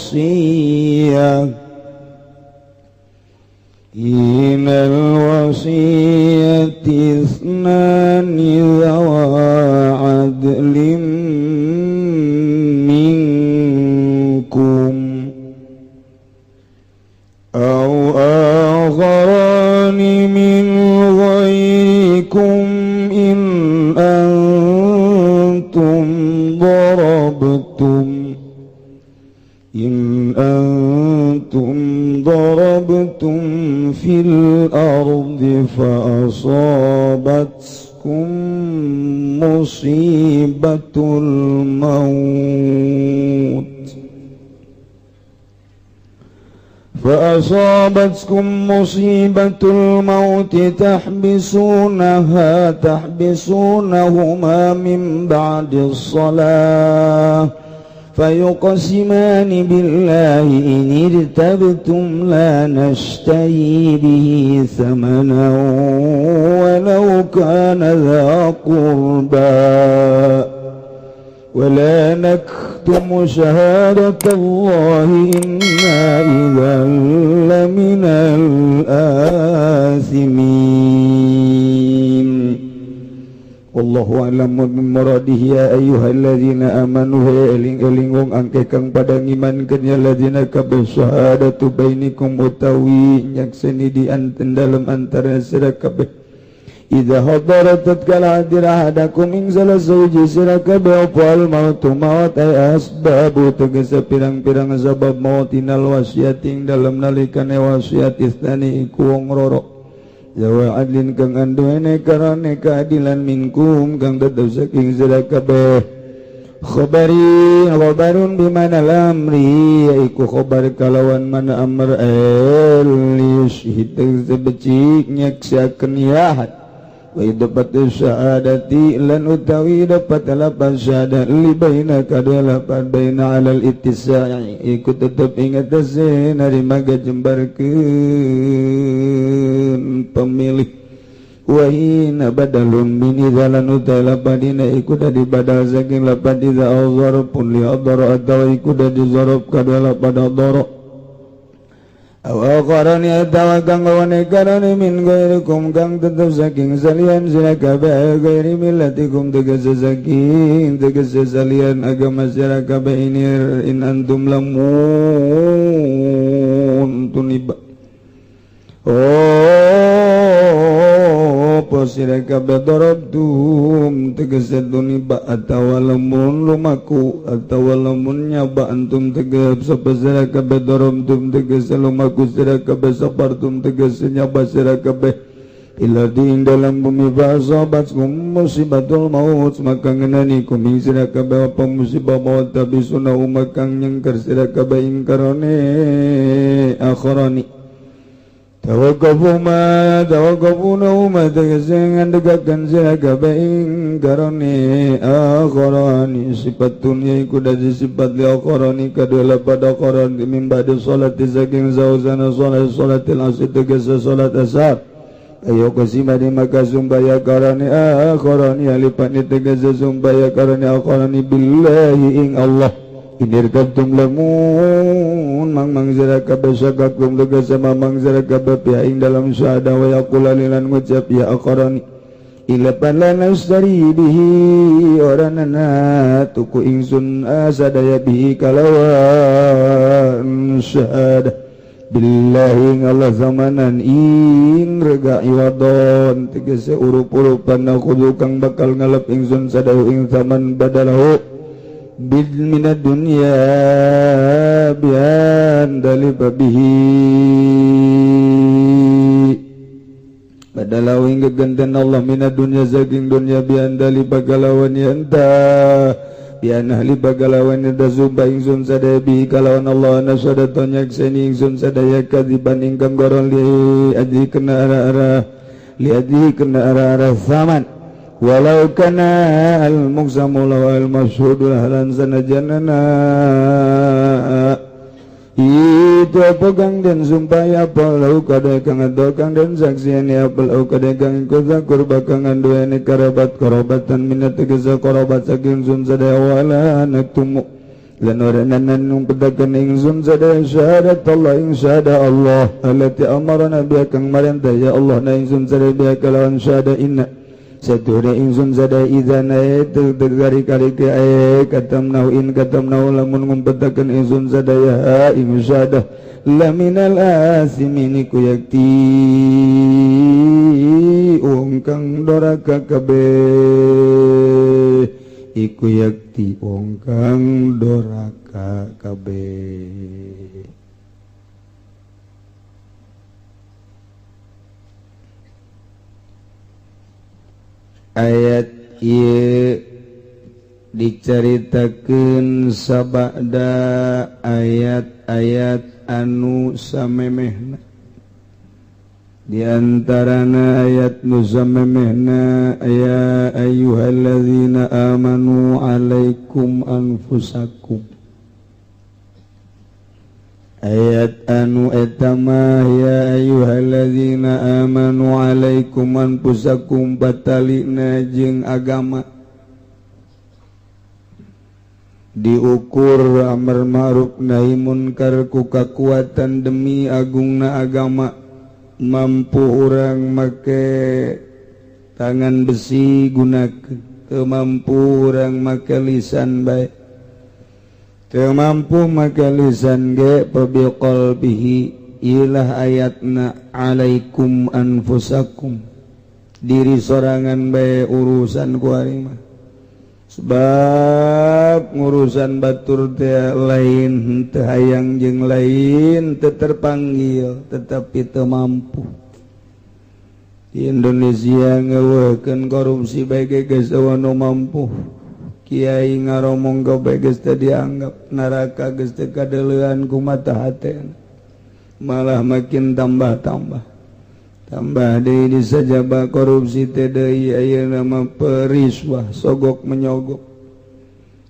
اثنان ذوى عدل منكم أو آخران من غيركم إن أنتم ضربتم في الأرض فأصابتكم مصيبة الموت تحبسونهما من بعد الصلاة فيقسمان بالله إن ارتبتم لا نشتري به ثمنا ولو كان ذا قربى ولا نكتم شهادة الله إنا إذا لمن الآثمين Wallahu a'lamu bimuradihi ya ayyuhalladzina amanu eling-eling wong angke kang pada ngimankeun ya ladzina kabeh syahadatu bainikum utawi nyakseni di dalam antara sira kabeh idza hadarat tatkala hadir ahadakum ing salah sawiji sira kabeh apal mautu maut ay asbabu tegese pirang-pirang sabab mautinal wasiating dalam nalikane wasiat istani iku wong roro Jawa adlin kang anduene karane keadilan minkum kang tetep saking sira kabeh khabarun bimana lamri yaiku khabar kalawan mana amr yushhid sebecik nyaksiakeun yahat wa dapat syahadati lan utawi dapat lapan syahadat li baina kadua lapan baina alal ittisa'i iku tetep ingat tasih narima gajembarkeun pemilih wahina badalun min idzalan utai lapadina iku dadi badal saking lapad idza azhar pun li adhar atau iku dadi zarab kadua lapad adhar Awakarani atawa kang lawane karani min gairikum kang tetep saking salian sira kabeh gairi millatikum tegese saking tegese salian agama sira kabeh ini in antum lamun tuniba posira kabeh darabtum tegese tuniba atawa lamun lumaku atawa lamun nyaba antum tegese sapa sira kabeh darabtum tegese lumaku sira kabeh sapartum tegese nyaba sira kabeh ila di dalam bumi fasabatkum musibatul maut maka ngenani kum sira kabeh apa musibah maut tapi sunau makang nyengker sira kabeh ingkarane akharani Tawakafuna tegese ngandhegaken sira kabeh ing karone akharani sifatun yaiku dadi sifat li akharani kadua pada akharani mimbadu salati saking zauzana salatil asr tegese salat asar ayo kasima di maka sumbaya karane akharani alipani tegese sumbaya karane akharani billahi ing Allah Inir kabtum lamun mang zara kabeh sagakum tegese mamang zara kabeh ing dalam syahada wa yaqula lilan ngucap ya akharani ila lana sari bihi oranana tuku ingsun asadaya bihi kalawan syahada billahi Allah zamanan ing rega iwadon tegese urup-urupan nakhudhu kang bakal ngalap ingsun sadahu ing zaman badalahu bid minad dunya bian daliba bihi badalau hingga ganten Allah minad dunya saking dunya bian daliba galawan yanta bian ahli bagalawan yanta zumba ingsun sadaya bihi kalawan Allah nasadatun yakseni ingsun sadaya kadiban ingkang goron li adhi kena arah zaman walau kana al-muqsamu lawal masyhudu halan sanajanana itu pegang dan sumpah ya palau kada kang ado kang dan saksian ya palau kada kang kuza kurba kang anduene karabatan minat tegesa karabat saking sun sadaya wala naktumu lan oranan nung pedakan ingsun sadaya syahadat Allah ing syahada Allah allati amarana biha kang marantah ya Allah na ingsun sadaya biha kalawan syahada inna Sadure ingsun sada izana itu tegari kali ke katamnau lamun ngumpetaken ingsun sadaya ing sada laminal asimin iku yakti wong kang doraka kabeh iku yakti wong kang doraka kabeh. Ayat ieu dicaritakeun sabada ayat-ayat anu samemehna di antarana ayat nu samemehna ya ayyuhalladzina amanu alaikum anfusakum ayat anu etama ya ayyuhalladzina amanu alaikum anfusakum batalina jeung agama diukur amar ma'ruf nahi munkar ku kakuatan demi agungna agama mampu urang make tangan besi gunakeun teu mampu urang make lisan bae teu mampu make lisan ge pabiqalbihi ilah ayatna alaikum anfusakum diri sorangan bae urusan ku ari mah sebab ngurusan batur teh lain teu hayang jeung lain teu terpanggil tetapi teu mampu di Indonesia ngeuweuhkeun korupsi bae geus eueuh nu mampu kiai ngaromong ka bae geus teu dianggap neraka geus teu kadeleuan ku mata hatena malah makin tambah deui disajabah korupsi teh deui ayeuna mah periswah sogok menyogok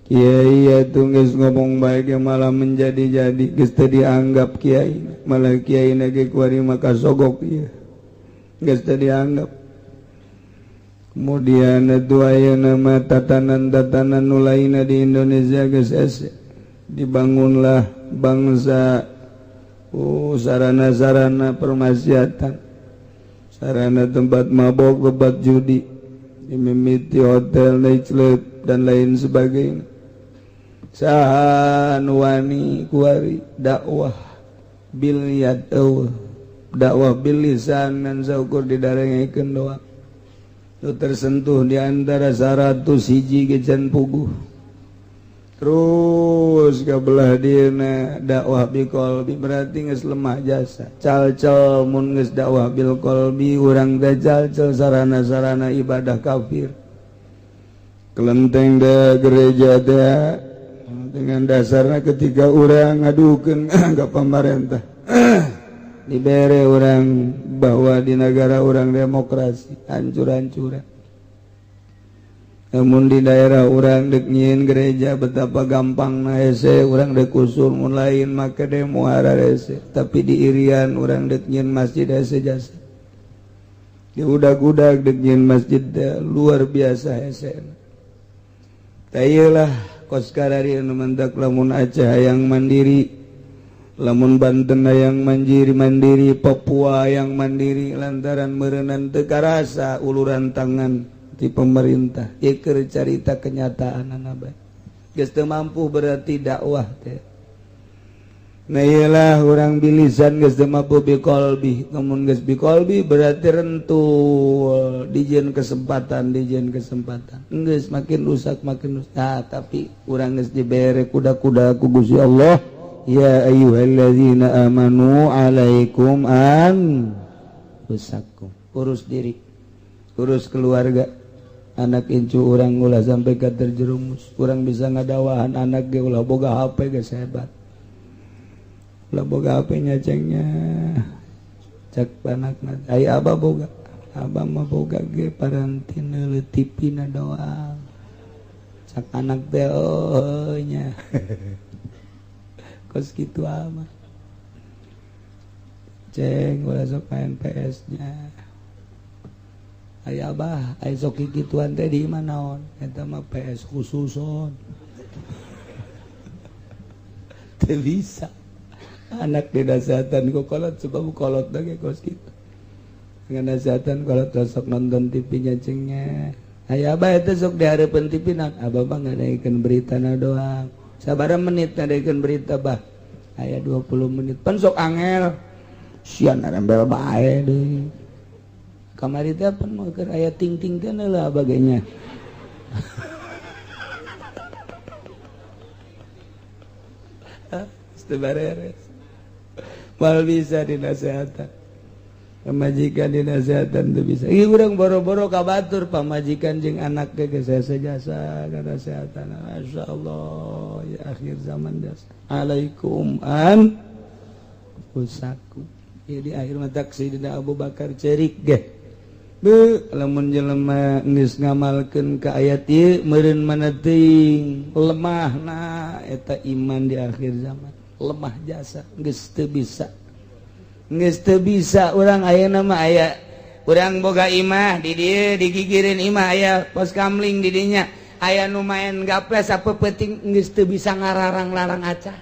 kiai atuh geus ngomong bae ge malah menjadi-jadi geus teu dianggap kiai malah kiai na ge kuari mah kasogok ieu geus teu dianggap kemudian atuh ayeuna mah tatanan-tatanan nu lainna di Indonesia geus ese dibangunlah bangsa sarana-sarana permaksiatan sarana tempat mabok, tempat judi, mimiti hotel, nightclub dan lain sebagainya. Saha anu wani kuari dakwah bil yad dakwah bil lisan ngan saukur didarengkeun doa. Nu tersentuh di antara 100 hiji ge can puguh. Terus kabelah dina dakwah bil qalbi berarti geus lemah jasa. Calcel mun geus dakwah bil qalbi urang teh calcel sarana-sarana ibadah kafir. Kelenteng da gereja teh dengan dasarna ketika urang ngadukeun ka pamarentah. Dibere urang bahwa di negara urang demokrasi hancur-hancuran. Namun di daerah orang dek nyieun gereja betapa gampang na hese orang dek usul mun lain maka demo hara hese tapi di irian orang dek nyieun masjid hese jasa di udag-udag dek nyieun masjid luar biasa hese tayelah kos karari anu mentak lamun Aceh hayang mandiri lamun Banten hayang mandiri Papua hayang mandiri lantaran meureunnan teu karasa uluran tangan di pemerintah keur carita kenyataan bae geus teu mampu berarti dakwah teh nah iyalah urang bilisan geus teu mampu biqalbi namun geus biqalbi berarti rentul dijieun kesempatan geus makin rusak tapi urang geus dibere kuda-kuda ku Gusti Allah ya ayyuhalladzina amanu alaikum anfusakum urus diri urus keluarga anak incu urang ulah sampai ka terjerumus urang bisa ngadawahan anak ge ulah boga HP geus hebat ulah boga HP nya cengnya cak panakna ai abah boga abah mah boga ge parantina leutipina doang cak anak teh nya kos kitu mah ceng ulah sok main PS nya aya abah aya sok gituan teh di mana naon eta mah PS khususon teu bisa anak dinasehatan ku kolot sebab kolot lagi kos kitu dengan nasehatan kolot sok nonton TV nya cengnya aya abah eta sok dihareupeun TV naon abah mah ngadaikeun beritana doang sabaraha menit ngadaikeun berita bah aya 20 menit pan sok angel sian nembel bae deui kamari teh apa mah keur aya ting-ting teh lah bagainya Seberes mal bisa dinasehatan pamajikan dinasehatan teu bisa ieu urang boro-boro ka batur pamajikan jeung anak ge geus jasa dinasehatan masyaallah ya akhir zaman jasa alaikum anfusakum ya di akhir mata Sayyidina Abu Bakar cerik ge lamun jelema geus ngamalkeun ka ayat ieu meureun mana teuing lemahna eta iman di akhir zaman lemah jasa geus teu bisa urang aya nama aya urang boga imah di dieu digigireun imah aya pos kamling di dinya aya nu maen gaple sapeuting geus teu bisa ngalarang-larang aca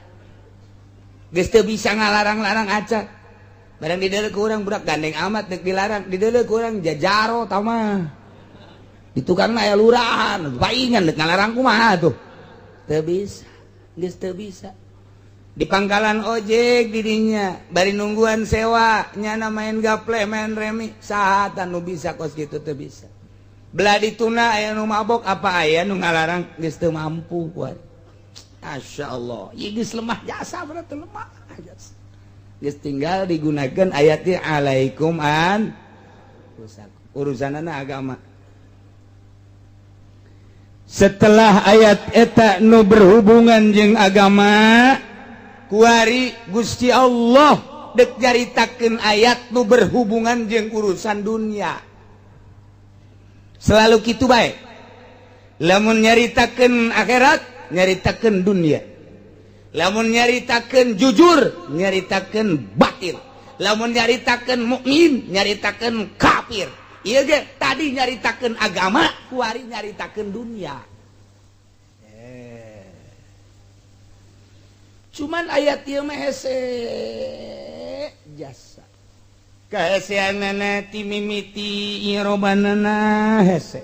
geus teu bisa ngalarang-larang aca barang di deuleu ku urang budak gandeng amat deuk dilarang di deuleu ku urang jajaro tah mah di tukangna aya lurahan paingan deuk ngalarang kumaha tuh teu bisa geus teu bisa di pangkalan ojek dirinya bari nungguan sewa nyana main gaple main remi saha nu bisa kos gitu teu bisa belah dituna aya nu mabok apa aya nu ngalarang geus teu mampu kuat masyaallah ieu geus lemah jasa berarti lemah jasa geus tinggal digunakeun ayat ieu alaikum an urusanana agama setelah ayat eta nu berhubungan jeung agama kuari Gusti Allah dek nyaritakeun ayat nu berhubungan jeung urusan dunia selalu kitu bae lamun nyaritakeun akhirat nyaritakeun dunia lamun nyaritakeun jujur nyaritakeun batil lamun nyaritakeun mukmin nyaritakeun kafir ieu ge tadi nyaritakeun agama kuari nyaritakeun dunia cuman ayat ieu mah hese jasa kaheseanana ti mimiti irobanana hese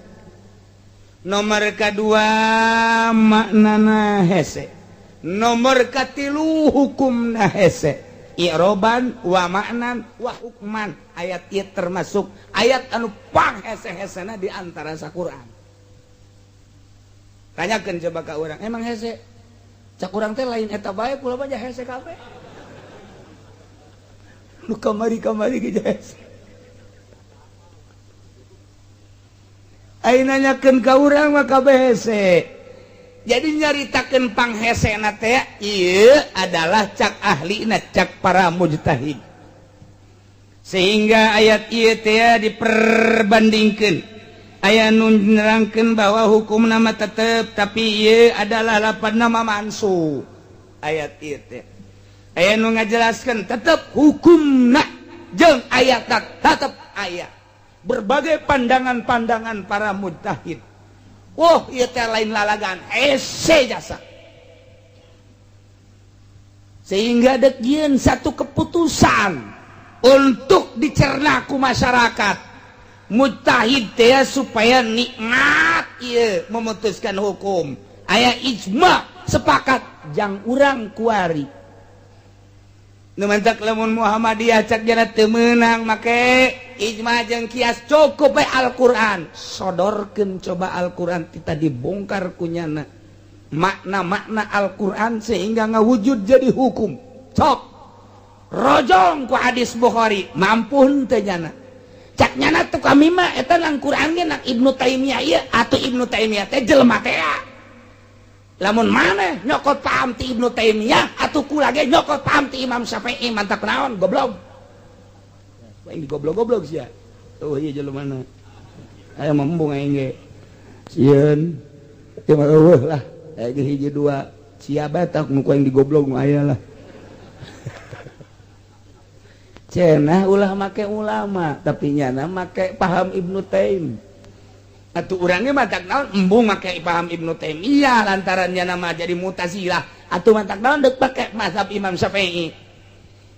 nomor kadua maknana hese nomor katilu hukumna hese iroban wa maknan wa hukman ayat ieu termasuk ayat anu pang hese-hesena di antara saquran tanyakeun coba ka urang emang hese cak urang teh lain eta bae kula mah hese kabeh nu kamari-kamari ge hese ai nanyakeun ka urang mah kabeh hese jadi nyaritakeun panghesena teh ieu adalah cak ahlina cak para mujtahid sehingga ayat ieu teh diperbandingkeun aya nu nerangkeun bahwa hukum nama tetep tapi ieu adalah lapan nama mansu ayat ieu teh aya nu ngajelaskeun tetep hukumna jeung ayat tetep aya berbagai pandangan-pandangan para mujtahid wah ieu teh lain lalagan hese jasa sehingga dek dieun satu keputusan untuk dicerna ku masyarakat mujtahid teh supaya nikmat ieu memutuskan hukum aya ijma sepakat jang urang kuari nu mantak lamun Muhammadiyah cak jana teu meunang make ijma jeung kias cukup bae Al-Qur'an sodorkeun coba Al-Qur'an kita dibongkar kunyana makna-makna Al-Qur'an sehingga ngawujud jadi hukum sok rojong ku hadis Bukhari mampu teu nyana cak nyana tu kami mah eta nang Qur'an ge nang Ibnu Taimiyah ieu atuh Ibnu Taimiyah teh jelema teh lamun maneh nyokot paham ti Ibnu Taimiyah atuh kula ge nyokot paham ti Imam Syafi'i mantap naon goblok aing digoblok-goblok sia tuh ieu jelemana aya membung aing ge sieun teu mah eueuh lah aya ge hiji dua sia bae tah nu aing digoblok nu aya lah cenah ulah make ulama tapi nyana make paham Ibnu Taim atuh urang ge matak naon embung make paham Ibnu Taimiyah lantaran nyana mah jadi Mu'tazilah atuh matak naon deuk make mazhab Imam Syafi'i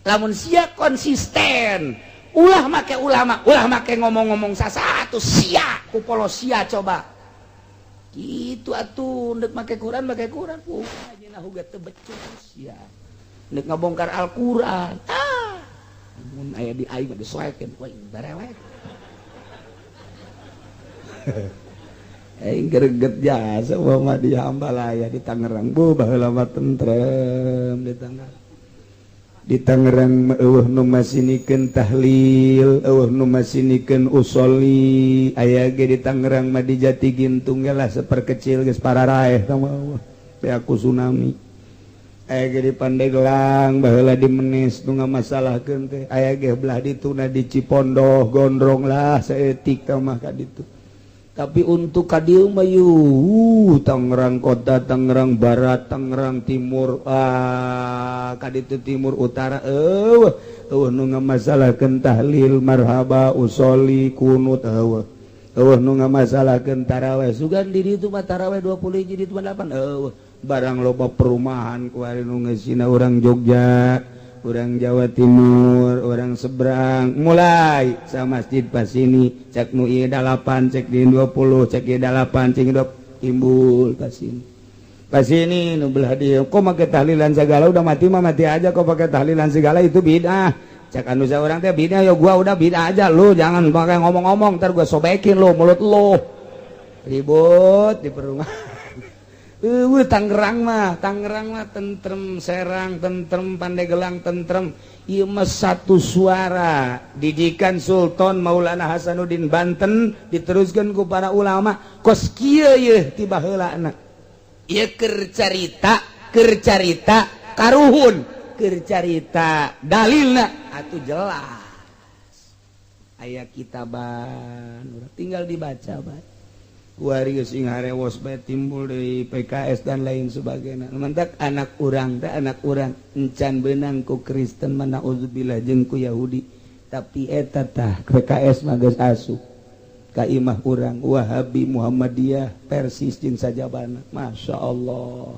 lamun sia konsisten ulah make ulama ulah make ngomong-ngomong sasatu sia ku polos sia coba kitu atuh deuk make Quran ajeuna huga teu becus sia deuk ngabongkar Al-Qur'an mun aya di aing mah disoekeun we barewek aing greget jasa mah di Hambalaya di Tangerang bu baheula mah tentrem di Tangerang eueuh nu masinikeun tahlil eueuh nu masinikeun usoli aya ge di Tangerang mah di Jatigintung ge lah saperkecil geus pararaeh tah mah teh aku tsunami aya ge di Pandeglang baheula di Menes nu ngamasalahkeun teh aya ge belah dituna di Cipondoh Gondrong lah saeutik tah mah ka ditu tapi untuk kadieu mah yuh Tangerang Kota, Tangerang Barat, Tangerang Timur, kaditu Timur Utara nu ngamasalahkeun tahlil marhaba usoli kunut nu ngamasalahkeun tarawih sugan di ditu mah tarawih 20 hiji di 8 barang loba perumahan kuari nu ngeusina urang Jogja, orang Jawa Timur, orang seberang mulai sa masjid pas ini cek nu ieu 8 cek di 20 cek ieu 8 cek 20 timbul pas ini nu belah dieu kok make tahlilan segala udah mati mah mati aja kok pakai tahlilan segala itu bid'ah cek anu saurang teh bid'ah ya gua udah bid'ah aja lu jangan pakai ngomong-ngomong ntar gua sobekin lu mulut lu ribut di perumahan. Tangerang mah tentrem Serang tentrem Pandeglang tentrem ieu mah satu suara didikan Sultan Maulana Hasanuddin Banten diteruskan ku para ulama kos kieu yeuh ti baheulana ieu keur carita karuhun keur carita dalilna atuh jelas aya kitaban tinggal dibaca bae kuari geus ngarewas bae timbul dari PKS dan lain sebagainya. Mantak anak urang encan beunang ku Kristen mana uzubillah jeung ku Yahudi. Tapi eta tah PKS mah geus asup ka imah urang Wahabi Muhammadiyah Persis jeung sajabana. Masyaallah.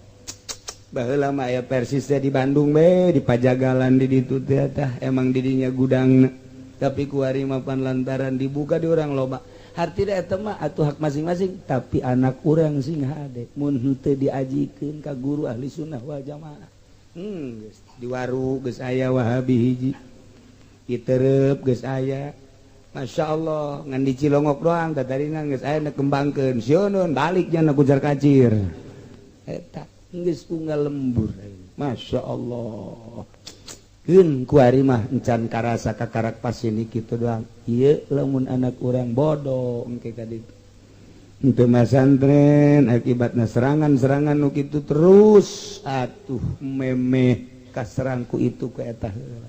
Baheula mah aya Persis teh di Bandung be di Pajagalan di ditu teh tah emang di dinya gudangna. Tapi kuari mah pan lantaran dibuka di urang loba. Arti eta mah atuh hak masing-masing tapi anak urang sing hade mun henteu diajikeun ka guru ahli sunnah wal jamaah geus di waru geus aya Wahabi hiji itereup geus aya masyaallah ngan di Cilongok doang tatarina geus aya na kembangkeun sioneun baliknya na kujar kacir eta geus unggal lembur masyaallah keun kuari mah encan karasa kakarak pasini kitu doang ieu lamun anak urang bodoh engke ka ditu henteu masantren akibatna serangan nu kitu terus atuh memeh kaserangku itu ku eta heula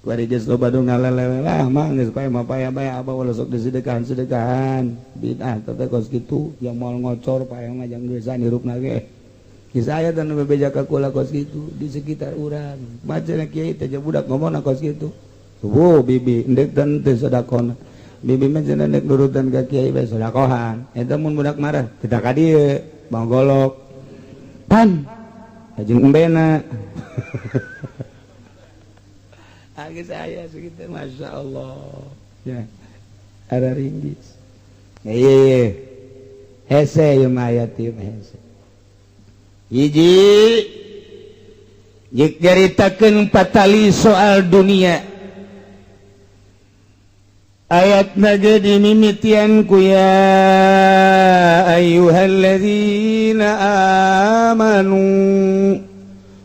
kuari geus loba nu ngalelewe lah mah geus pae mapaya-paya abah walau sok sedekahan bid'ah teh kos kitu yang moal ngocor pae mah jang dosan hirupna ge saya dan bebeja kakula kos gitu di sekitar urang macana kiai teh budak ngomongna kos gitu bibi endek dan teu sedekahna bibi mah cenah nek nurutan ka kiai bae sedekahan eta mun budak marah kita ka dieu bang golok pan jeung embena age saya segitu masyaallah ya ada ringgis ye hese ieu mah aya ti hese hiji jik jaritakeun patali soal dunia ayatna jadi mimitian ku ya ayyuhalladzina amanu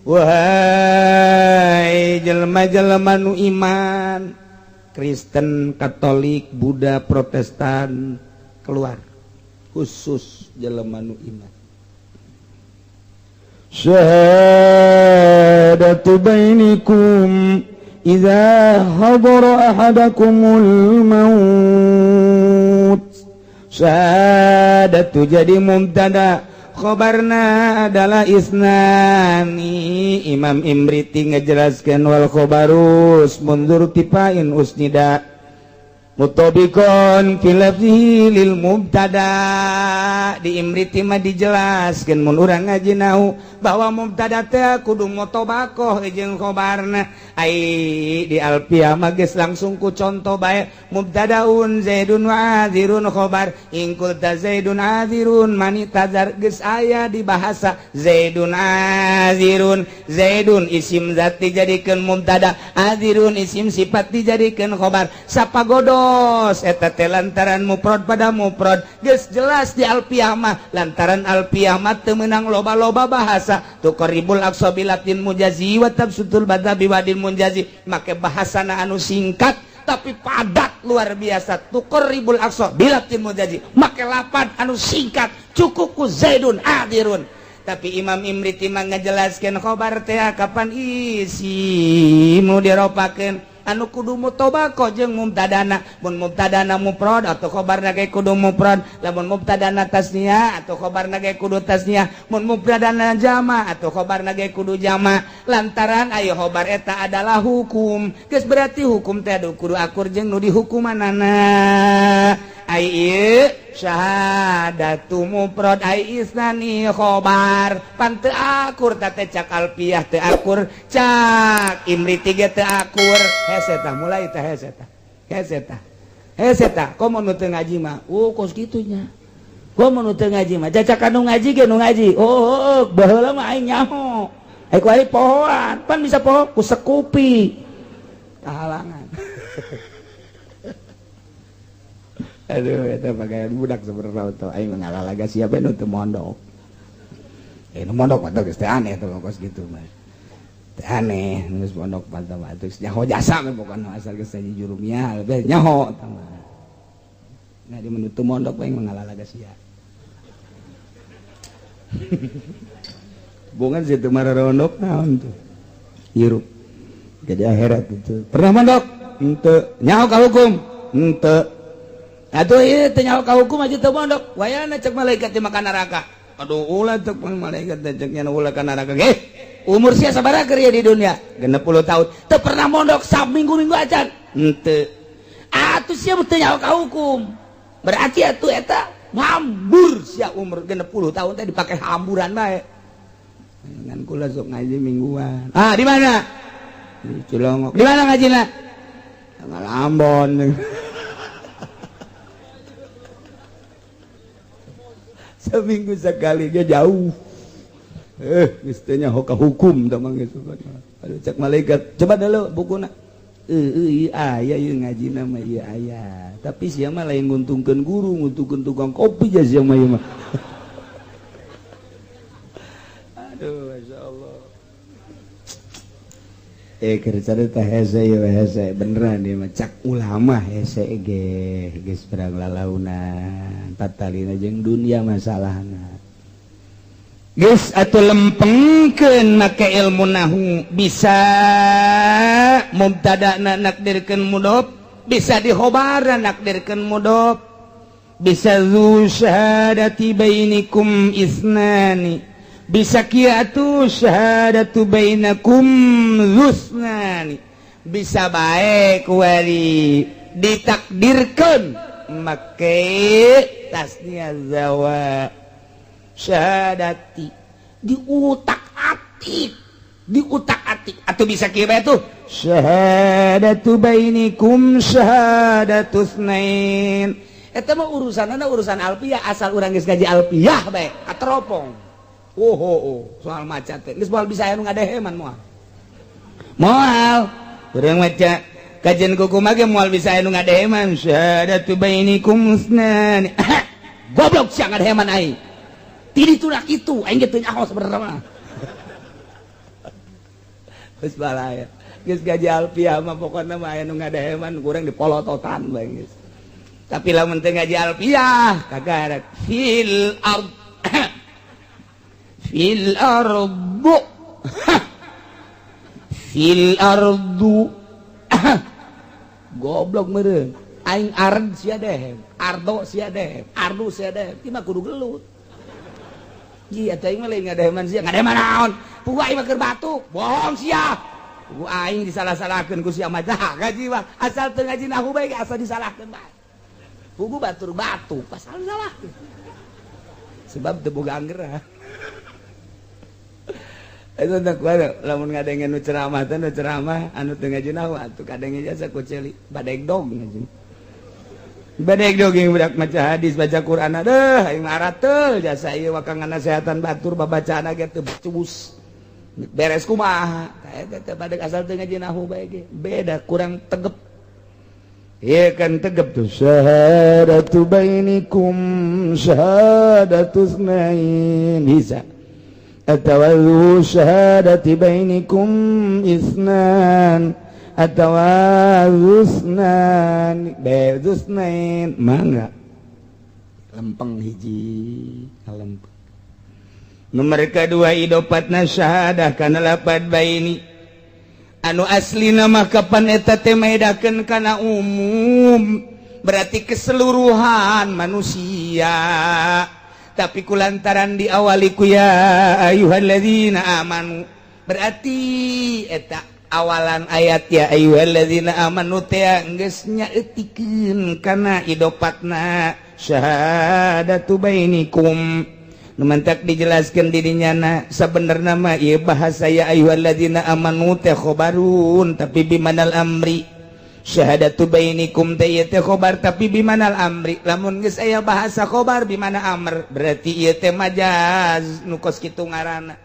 wahai jelema-jelema nu iman Kristen Katolik Buddha Protestan keluar khusus jelema nu iman syahadatu bainikum idza hadara ahadakumul maut syahadatu jadi mubtada khobarna adalah isnani Imam Imriti ngejelaskeun wal khobarus mundur tipain usnida mutobikon filafzi lil mubtada di Imriti mah dijelaskeun mun urang ngaji nahu bahwa mubtada teh kudu mutobakoh jeung khobarna ai di Alfiyah mah geus langsung ku contoh bae mubtadaun zaidun wa azirun khobar in qulta zaidun azirun mani tazar geus aya di bahasa zaidun azirun zaidun isim zat dijadikeun mubtada azirun isim sifat dijadikeun khobar sapagodos eta teh lantaran mufrad pada mufrad geus jelas di Alfiyah mah lantaran Alfiyah mah teu meunang loba-loba bahasa tuqribul aqsa bilatin mujazi wa tabsutul badha biwadin munjazi make bahasana anu singkat tapi padat luar biasa tuqribul aqsa bilatin mujazi make lapad anu singkat cukup ku zaidun adirun tapi Imam Imriti mah ngajelaskeun khobar teh kapan isimu diropakeun anu kudu mutobako jeung mubtadana mun mubtadana mufrad atau khobarna ge kudu mufrad lamun mubtadana tasniah atau khobarna ge kudu tasniah mun mubtadana jama atau khobarna ge kudu jama lantaran aya khobar eta adalah hukum geus berarti hukum teh kudu akur jeung nu dihukumanana ai ieu syahadatu mufrad ai isnani khobar pan teu akur teh cak alfiyah teu akur cak imriti ge teu akur hese tah mulai tah hese tah komo nu teu ngaji mah kos kitunya komo nu teu ngaji mah cacak anu ngaji ge nu ngaji baheula mah aing nyaho ai ku ari pohoan pan bisa poho ku sekupi tahalangan aduh eta pagawean budak sabenerna teh aing ngalalaga siapa nu teu mondok nu mondok mah geus teh aneh teh kos kitu mah teh aneh geus mondok mah teh nyaho jasa mah pokona asal geus saji jurumnya beh nyaho tah mah nah di mun teu mondok aing ngalalaga sia bungan situ mararondok naon tuh hirup jadi akhirat itu pernah mondok henteu nyaho ka hukum henteu atuh ieu teh nyaho ka hukum aja teu mondok wayana cek malaikat di makan neraka aduh ulah cek malaikat cek nya ulah ka neraka ge umur sia sabaraha keur di dunia 60 tahun teu pernah mondok saminggu-minggu acan henteu atuh sia teu nyaho ka hukum berarti atuh eta hambur sia umur 60 tahun teh dipake hamburan bae ngan kula sok ngaji mingguan di mana di Cilongok di mana ngajina Ambon seminggu sekali dia jauh mestinya hoka hukum tamang gitu aduh cek malaikat coba dulu bukuna aya ieu ngaji nama ieu aya tapi sia mah lain nguntungkeun guru nguntungkeun tukang kopi aja sia mah ieu mah aduh masyaallah keur carita hese ieu hese beneran ieu mah cak ulama hese ge geus perang lalaunan tatalina jeung dunia masalahna geus atuh lempengkeun make ilmu nahu bisa mubtadana nakdirkeun mudhof bisa dikhobarna nakdirkeun mudhof bisa zu syahadati bainikum isnani bisa kiatu syahadatu bainakum zusnani bisa bae kuari ditakdirkeun make tasniah zawa syahadati diutak-atik atau bisa kieu bae tuh syahadatu bainikum syahadatu tsnain eta mah urusanna urusan alfiyah asal urang geus ngaji alfiyah bae kateropong soal maca teh geus moal bisa anu ngadeheman moal urang maca kajian kuku mah ge moal bisa anu ngadeheman syahadatu bainikum tsnain goblok sia ngadeheman aing ti dituna kitu aing ge teu nyaho sabenerna mah geus balaya geus gaji alfiyah mah pokona mah aya nu ngadeheman kurang dipolototan bae geus tapi lamun teu ngaji alfiyah kagak fil ard fil ardu fil ardu goblok meureun aing ard sia dehem ardo sia dehem ardu sia dehem ieu mah kudu gelut ieu teh aing mah lain ngadeheman sia ngadeheman naon pugu aing mah keur batuk bohong sia pugu aing disalah-salahkeun ku sia mah gaji mah asal teu ngaji nahu bae asal disalahkeun bae pugu batur batuk pasal salahkeun sebab teu boga anggeura itu tak kuat, lamun ngadengen nu ceramah teh nu ceramah anu teu ngaji nahu atuh kadenge jasa ku ceuli badeg dog ngaji. Badeg dog yang budak maca hadis baca Quran deuh aing arateul jasa ieu wakang nasehatan batur babacaan ge teu cubus. Beres kumaha? Eta teh badeg asal teu ngaji nahu bae ge. Beda kurang tegep. Ieu kan tegep tuh syahadatu bainikum syahadatu tsnain bisa. Atawalu syahadati bainikum isnan atawazusnan bezusnain mangga lempeng hiji lempeng nomor kedua idopatna syahadah kana lapad baini anu asli nama kapan eta teh maedakeun kana umum berarti keseluruhan manusia tapi kulantaran diawali ku ya ayyuhalladzina amanu berarti eta awalan ayat ya ayyuhalladzina amanu teh geus nyaeutikeun kana idopatna syahadatu bainikum nu mantak dijelaskeun dirinyana sabenerna mah ieu bahasa ya ayyuhalladzina amanu teh khobarun tapi bimanal amri syahadatu bainikum teh ieu teh khobar tapi bimanal amri lamun geus aya bahasa khobar bimana amr berarti ieu teh majaz nu kos kitu ngaranna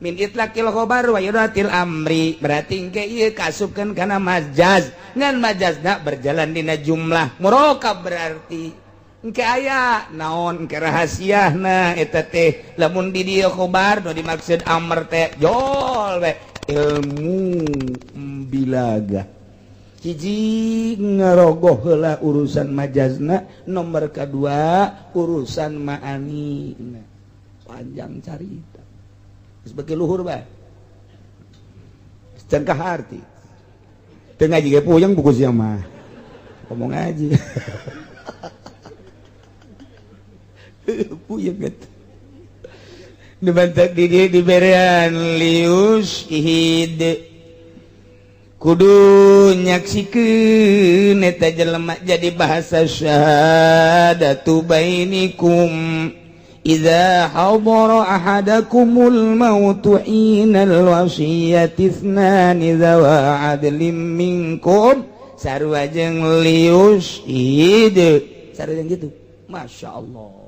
min itlaqil khobar wa yuratil amri berarti engke ieu kasupkeun kana majaz ngan majazna berjalan dina jumlah murakab berarti engke aya naon engke rahasiana eta teh lamun di dieu khobar nu dimaksud amr teh jol we ilmu bilaga hiji ngarogoh heula urusan majazna nomor kedua urusan ma'anina panjang carita sebagai luhur bae can kaharti teu ngaji ge puyeng buku sia mah ngomong ngaji puyeng eta dibantak di dieu diberean lius ihid kudu nyaksikeun eta jelema jadi bahasa syahadatu bainikum idza hadara ahadakumul mautu hinal wasiyati ithnani dzawa adlin minkum sarua jeung lius ide sarua jeung gitu masyaallah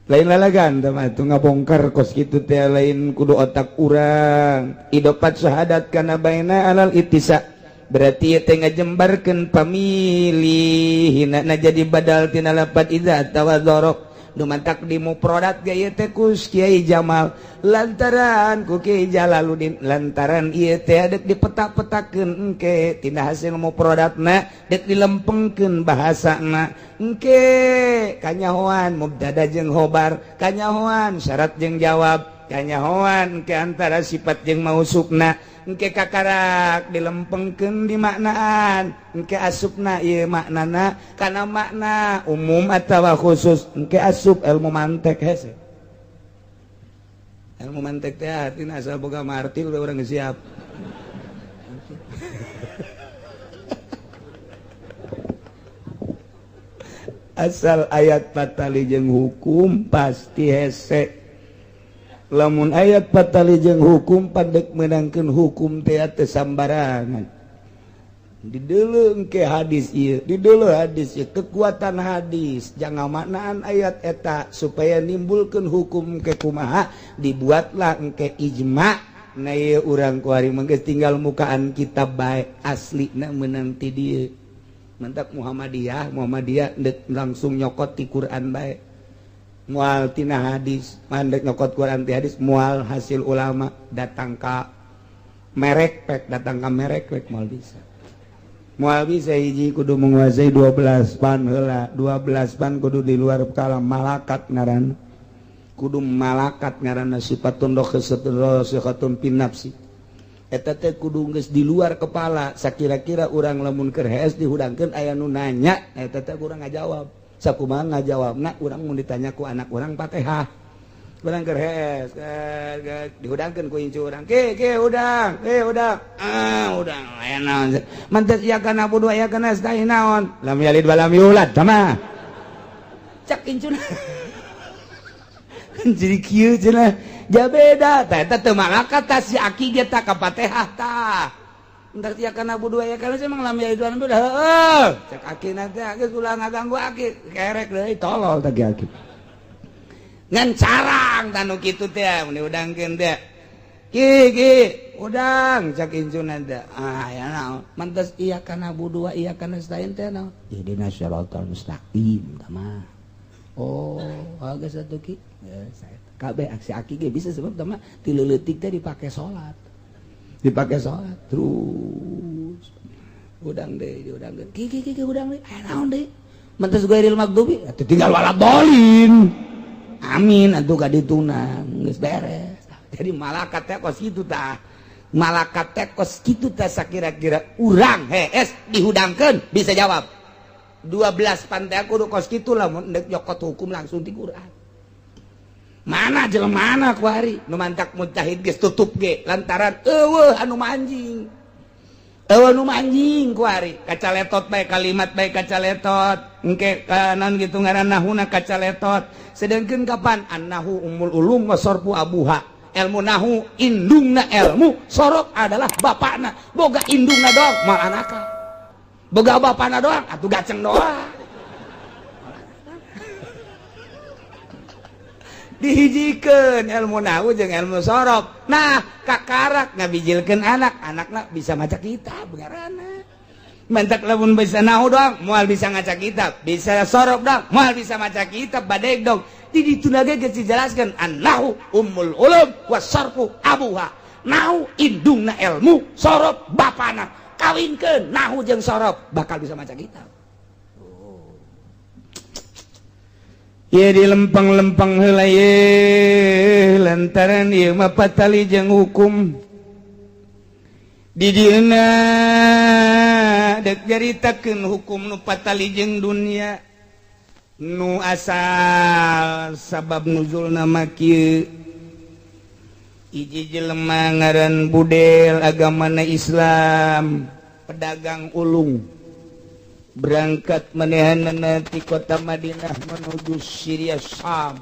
lain lalagan mah tuh ngabongkar kos kitu teh lain kudu otak urang idopat syahadat kana baina alal itisa berarti teh ngajembarkeun pamilih hinana jadi badal tina lapat idza tawadharok dumantak di mufradat ge ieu teh ku Kiai Jamal lantaran ku Kiai Jalaluddin lantaran ieu teh dek dipetak-petakeun engke tina hasil mufradatna dek dilempengkeun bahasana engke kanyahoan mubtada jeung khobar kanyahoan syarat jeung jawab kanyahoan engke antara sifat jeung mausufna engke kakarak dilempengkeun di maknaan engke asupna ieu maknana kana makna umum atawa khusus engke asup ilmu mantek hese ilmu mantek teh artina asal boga martil udah urang siap asal ayat patali jeung hukum pasti hese lamun ayat patali jeung hukum padek menangkeun hukum teh teu sambarangan dideuleu ke hadis ieu dideuleu hadis ieu kekuatan hadis jangan maknaan ayat eta supaya nimbulkeun hukum ke kumaha dibuatlah engke ijma na ieu urang kuari mah geus tinggal mukaan kitab bae aslina meunang ti dieu mantap Muhammadiyah dek langsung nyokot ti Quran bae mual tina hadis mandek nyokot Quran ti hadis mual hasil ulama datang ka merek pek datang ka merek pek mual bisa hiji kudu menguasai 12 pan heula 12 pan kudu di luar kalam malakat ngaran kudu malakat ngaranna sifatun dokhatun fin nafsi eta teh kudu geus di luar kepala sakira-kira urang lamun keur hees dihudangkeun aya nu nanya eta teh urang ngajawab sakumaha ngajawabna urang mun ditanya ku anak urang Fatihah urang keur hees dihudangkeun ku incu urang ke udang udang aya naon mantes ieu kana budu aya kana stain naon lam yalid walam yulad sama cak incuna jadi kieu cenah ja beda tah eta teu malakat tah si aki ge tah ka Fatihah tah entar tia kana budu aya kana mah lam yalid walam yulad heuh cek aki nanti geus ulah ngaganggu aki kerek deui tolol tah aki ngan carang tanu kitu teh mun diudangkeun teh ki udang cak incuna teh aya naon mantes iya kana budu iya kana stain teh naon ihdina syiratal mustaqim tah mah oh agak satu ki ya saya kabeh aksi aki ge bisa sebab tama tileuletik teh dipake salat terus udang deh diudangkeun ki udang deh aya naon deh mantes ghairil maghdubi atuh tinggal waladolin amin atuh ka ditunang geus beres jadi malakat teh kos kitu tah malaikat tekos kitu teh kira-kira urang hees dihudangkeun bisa jawab 12 pantai kudu kos kitu lamun endek nyokot hukum langsung di Quran mana jelema ku hari nu mantak mujtahid geus tutup ge lantaran eueuh anu manjing ku hari kacaletot bae kalimat bae kacaletot engke kanan gitu ngaran nahuna kacaletot sedengkeun kapan annahu ummul ulum wa sarfu abuha ilmu nahu indungna ilmu sorok adalah bapakna boga indungna doang mal anaka boga bapakna doang atuh gaceng doang dihijikeun ilmu nahu jeung ilmu sorok nah kakarak ngabijilkeun anak-anakna bisa maca kitab ngaranna mantak lamun bisa nahu doang moal bisa ngaca kitab bisa sorok doang moal bisa maca kitab badeg dong di ditu lagi geus dijelaskeun annahu ummul ulum wasarfu abuha nahu indungna ilmu sorok bapana kawinkeun nahu jeung sorok bakal bisa maca kitab ye dilempang-lempang heula ye lantaran ieu mah patali jeung hukum di dieuna dek jaritakeun hukum nu patali jeung dunia nu asal sabab nuzul nama kieu hiji jelema ngaran budel agamana Islam pedagang ulung berangkat manehanana ti kota Madinah menuju Syria Syam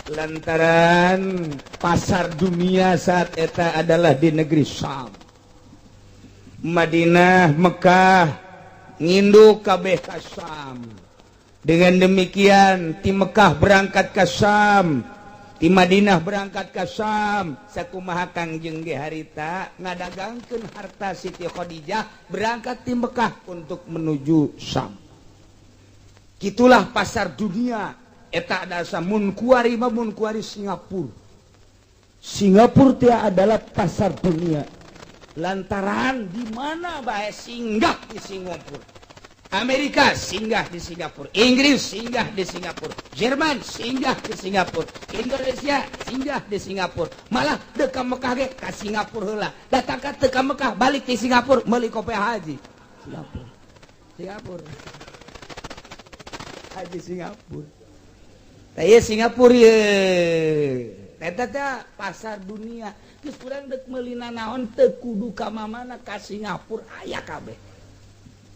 lantaran pasar dunia saat eta adalah di negeri Syam Madinah Mekah nginduk kabeh ka Syam. Dengan demikian ti Mekah berangkat ke Syam, ti Madinah berangkat ke Syam, sakumaha Kangjeng ge harita ngadagangkeun harta Siti Khadijah berangkat ti Mekah untuk menuju Syam. Kitulah pasar dunia eta adalah mun kuari mah mun kuari Singapura. Singapura teh adalah pasar dunia. Lantaran di mana bae singgah di Singapura. Amerika singgah di Singapura, Inggris singgah di Singapura, Jerman singgah di Singapura, Indonesia singgah di Singapura, malah deka Mekah ge ka Singapura heula. Datang ka teu ka Mekah balik di Singapura meuli kope haji. Singapura. Haji Singapura. Tah ieu Singapura ye. Eta teh pasar dunia. Geus urang deuk meulina naon teu kudu ka mamana ka Singapura aya kabeh.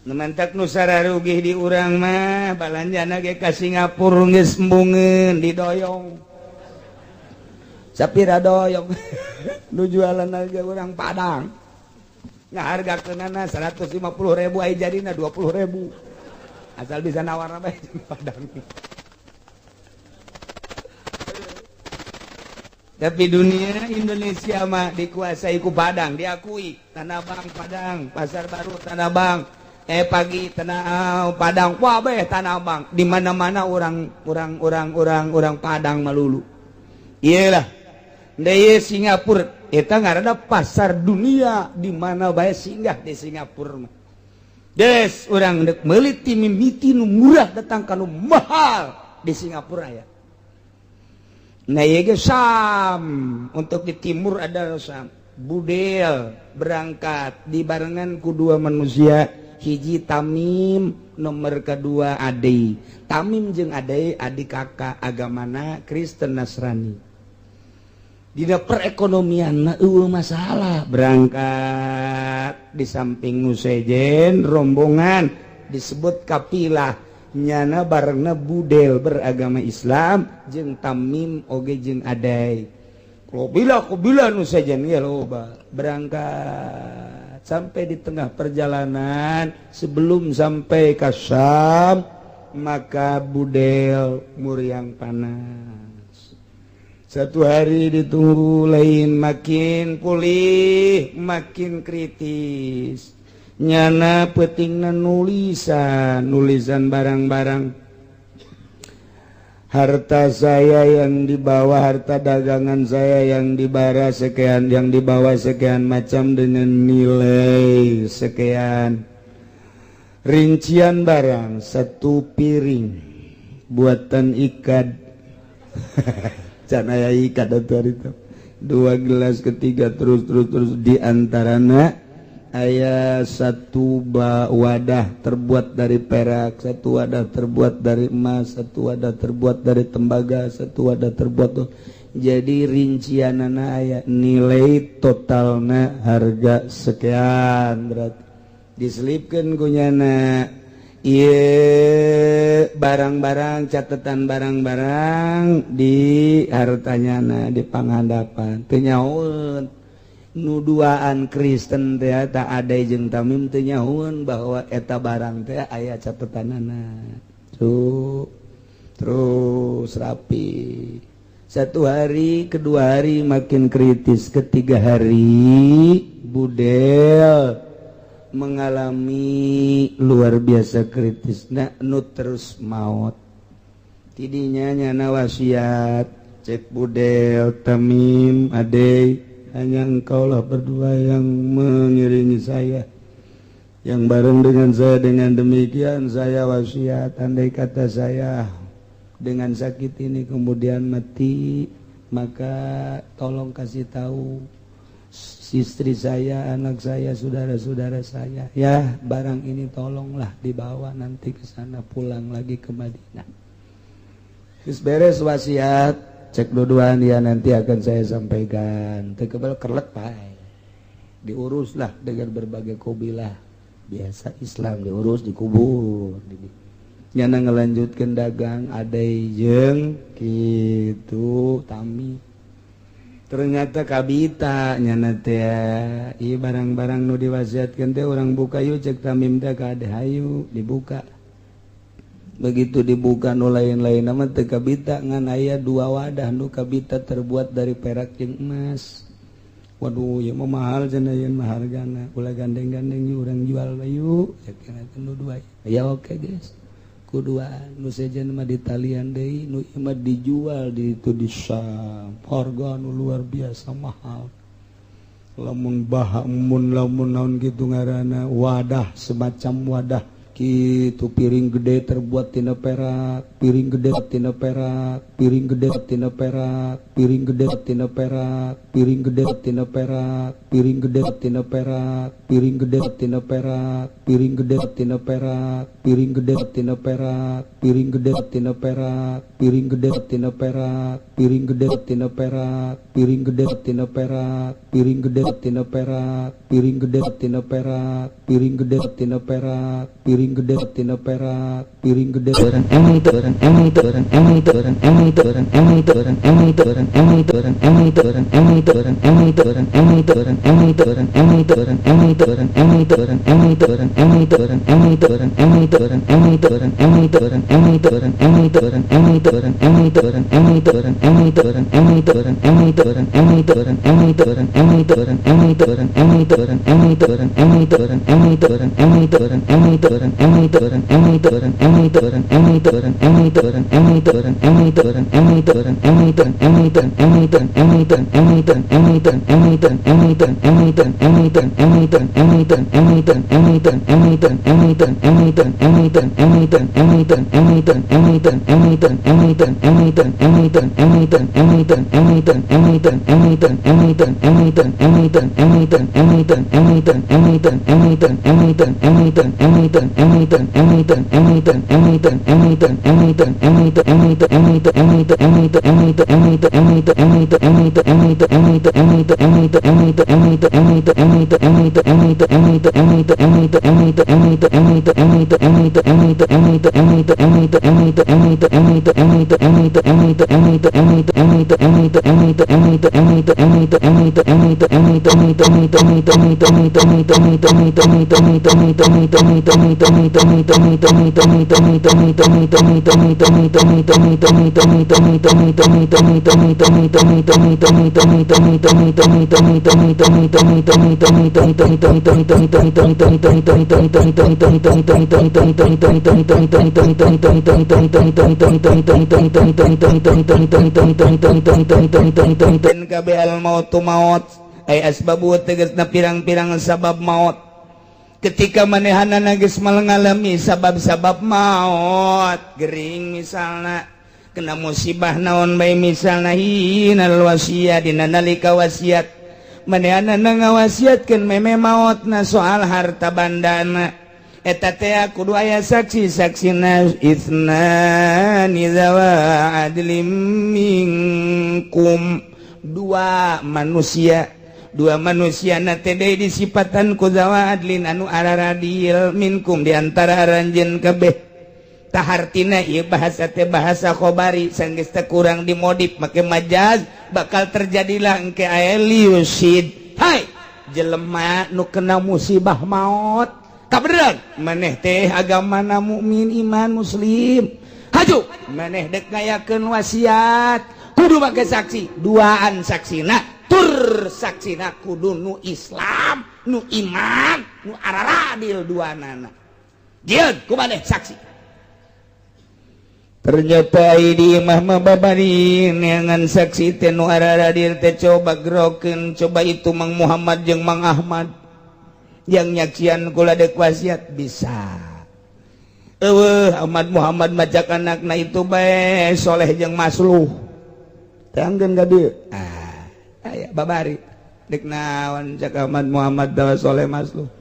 Nemantak nu sararugih di urang mah balanjana ge ka Singapura geus embungeun didoyong. Sapira doyong. Nu jualan ge urang Padang. Ngahargakeunana 150.000 aya jadina 20.000. Asal bisa nawarna bae Padang. Tapi dunia Indonesia mah dikuasai ku Padang, diakui Tanah Abang Padang, Pasar Baru Tanah Abang. Pagi Tanah Padang, wah beh Tanah Abang, di mana-mana orang Padang malulu. Iyalah, daya Singapura, eta ngaranna pasar dunia di mana bae singgah di Singapura. Des orang dek meuli ti mimiti nu murah datang ka nu mahal di Singapura ya. Nah ieu ge Syam, untuk di timur ada Syam. Budel berangkat dibarengan ku dua manusia. Hiji Tamim, nomor kedua Ade. Tamim jeung Ade adik kakak agamana Kristen Nasrani. Dina perekonomian eueuh masalah. Berangkat di samping nu sejen rombongan disebut kapilah nyana barengna budel beragama Islam jeung Tamim oge jeung Ade. Kabilah nu sejen ge loba. Berangkat sampai di tengah perjalanan sebelum sampai ke Syam maka budel muriang panas. Satu hari ditunggu lain makin pulih makin kritis. Nyana petingna nulisan barang-barang harta saya yang dibawa, harta dagangan saya yang dibawa sekian, yang dibawa sekian macam dengan nilai sekian. Rincian barang 1 piring buatan ikat. Can aya ikat atuh itu. 2 gelas ketiga terus diantarana aya 1 wadah terbuat dari perak, 1 wadah terbuat dari emas, 1 wadah terbuat dari tembaga, 1 wadah terbuat. Jadi rincianana aya nilai totalna harga sekian, berarti diselipkeun kunyana ieu barang-barang, catatan barang-barang di hartanyana di panghandapan. Teu nyahoeun nuduaan Kristen teh tak ada jeung tamim teu nyahoeun bahwa eta barang teh aya catatanana. Terus rapi. 1 hari, 2 hari makin kritis, 3 hari budel mengalami luar biasa kritis. Nu terus maut. Tidinya nyana wasiat, cek budel, tamim, adei, hanya engkaulah berdua yang mengiringi saya, yang bareng dengan saya. Dengan demikian saya wasiat, andai kata saya dengan sakit ini kemudian mati, maka tolong kasih tahu istri saya, anak saya, saudara-saudara saya, ya barang ini tolonglah dibawa nanti ke sana, pulang lagi ke Madinah. Terus beres wasiat, cek duduan ya nanti akan saya sampaikan. Tekebal kerlet pai, diuruslah dengan berbagai kabilah. Biasa Islam diurus, dikubur. Nyana ngelanjutkan dagang, adai jeung kitu tami. Ternyata kabita nyana teh ieu barang-barang nu diwasiatkeun teh urang buka yuk, cek tamim teh ka ade hayu dibuka. Begitu dibuka nu lain-lain nama teh kabita ngan aya 2 wadah nu kabita terbuat dari perak jeung emas. Waduh ieu mah mahal cenah yeun mah hargana. Ulah gandeng-gandeng yuk urang jual yuk, cek kana nu 2. Ya oke guys. Kuduaan nu sejen mah di talian deui, nu ieu mah dijual di itu di Syam. Harga nu luar biasa mahal. Lamun lamun naon kitu ngaranna wadah, semacam wadah kitu, piring gede terbuat tina perak, piring gede tina perak, piring gede tina perak, piring gede tina perak, piring gede tina perak, piring gede tina perak, piring gede tina perak, piring gede tina perak, piring gede tina perak, piring gede tina perak, piring gede tina perak, piring gede tina perak, piring gede tina perak, piring gede tina perak, piring gede tina perak, piring gede tina perak, piring gede tina perak, piring gede emang kabehal maut maut ay asbabu tegasna pirang-pirang sabab maut. Ketika manehanana geus mengalami sabab-sabab maut, gering misalna kena musibah naon bae misalna hinal wasiat dina nalika wasiat manehna ngawasiatkeun meme maotna soal harta bandana eta teh kudu aya saksi-saksina itsnani zawa adlim minkum dua manusia na teh disipatan ku zawa adlin anu araradil minkum diantara aranjeun kabeh tahartina ieu bahasa teh bahasa khobari sanggeus teh kurang dimodif make majaz bakal terjadilah engke aya liusid hai jelema nu kena musibah maut kabeneran maneh teh agamana mukmin iman muslim haju maneh dek ngayakeun wasiat kudu make saksi duaan saksina tur saksina kudu nu Islam nu iman nu araradil duanana jieun ku maneh saksi. Ternyata di imah mababari neangan saksi teh nu araradil teh coba gerokeun coba itu Mang Muhammad jeung Mang Ahmad yang nyaksian kula dek wasiat bisa eueuh Ahmad Muhammad macak anakna itu bae soleh jeung masluh teh anggeun ka dieu aya babari dek naon cak Ahmad Muhammad da soleh masluh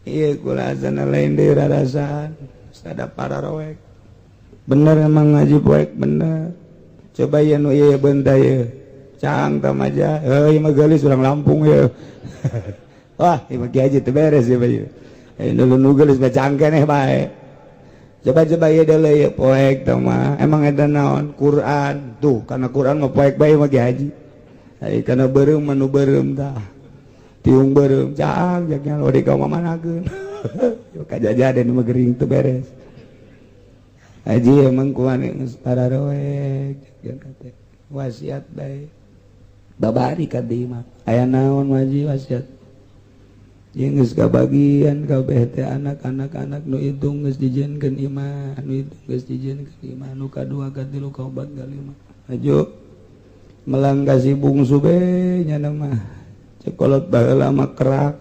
ieu kula asana lain deui rarasaan sada pararoek bener emang ngaji poek bener coba ya nu ieu beunta ieu cang tamaja ieu mah geulis urang Lampung ieu wah ieu mah kieu teu beres ieu ieu nu geulis mah cang keneh bae coba ieu deuleu ieu poek tah mah emang eta naon Quran tuh kana Quran mah poek bae mah Ki Haji ai kana beureum mah nu beureum tah tiung beureum cang jaknya lo di ka mamanakeun yo kajajaden mah gering teu beres Haji emang kuane geus pararoek wasiat bae babari ka dieu mah aya naon Haji wasiat jeung geus kabagian kabeh teh anak-anak nu hitung geus dijieunkeun iman nu hitung geus dijieunkeun iman nu kadua katilu kaopat kalima ajo melang kasih bungsu be nya mah cekolot baheula mah kerak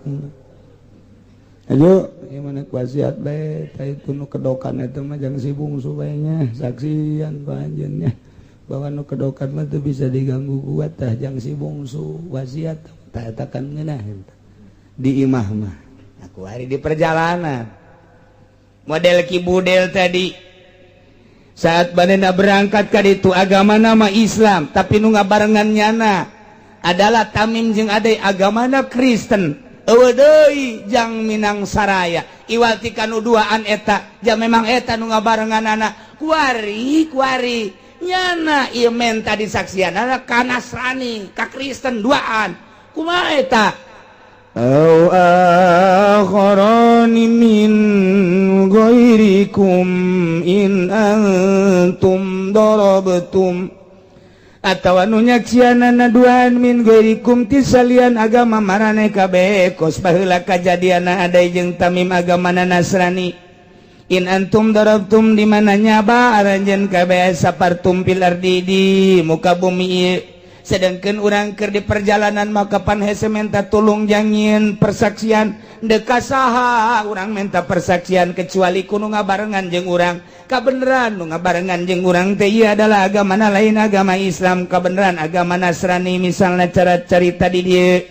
ajo ieu mah wasiat bae tah itu nu kedokan eta mah jang si bungsu bae nya saksian panjennya bahwa nu kedokan mah teu bisa diganggu kuat tah jang si bungsu wasiat tah eta kan ngeunah di imah mah aku hari di perjalanan model ki budel tadi saat manehna berangkat ka ditu agama nama Islam tapi nu ngabarengan nyana adalah Tamim jeung Ade agamana Kristen eueuh deui jang Minang Saraya iwal ti kanu duaan eta jang memang eta nu ngabarenganana kuari nyana ieu menta disaksianana ka Nasrani ka Kristen duaan kumaha eta au akharani min ghairikum in antum darabtum atawa nu nyaksianana duaan min ghairikum ti salian agama maraneh kabeh kos baheula kajadianna Ade jeung Tamim agamana Nasrani in antum darabtum di mana nyaba aranjeun kabeh sapartum fil ardi di muka bumi ieu sedangkeun urang keur di perjalanan maka pan hese menta tulung jangieun persaksian deka saha urang menta persaksian kecuali kudu ngabarengan jeung urang kabeneran nu ngabarengan jeung urang teh ieu adalah agama lain agama Islam kabeneran agama Nasrani misalna cara carita di dieu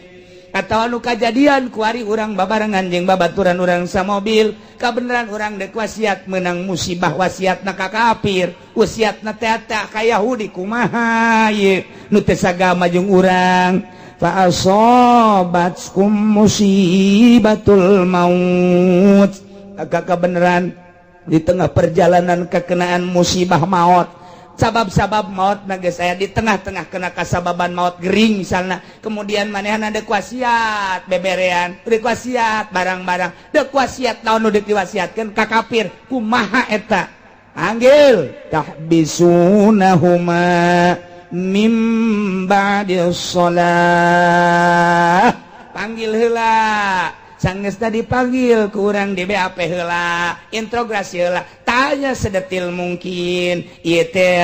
atawa nu kajadian ku ari urang babarengan jeung babaturan urang samobil kabeneran urang dek wasiat meunang musibah wasiatna ka kafir wasiatna teh ka Yahudi kumaha ieu nu teh sagama jeung urang fa asabatkum musibatul maut kabeneran di tengah perjalanan kekenaan musibah maut sabab-sabab maut na geus aya di tengah-tengah kena kasababan maut gering misalna kemudian manehna dek wasiat beberean dek wasiat barang-barang dek wasiat naon nu dek diwasiatkeun ka kafir kumaha eta anggil tahbisunahuma mim ba'dis shalah panggil heula sanggeus tadi panggil ku urang di BAP heula interogasi heula tanya sedetil mungkin ieu teh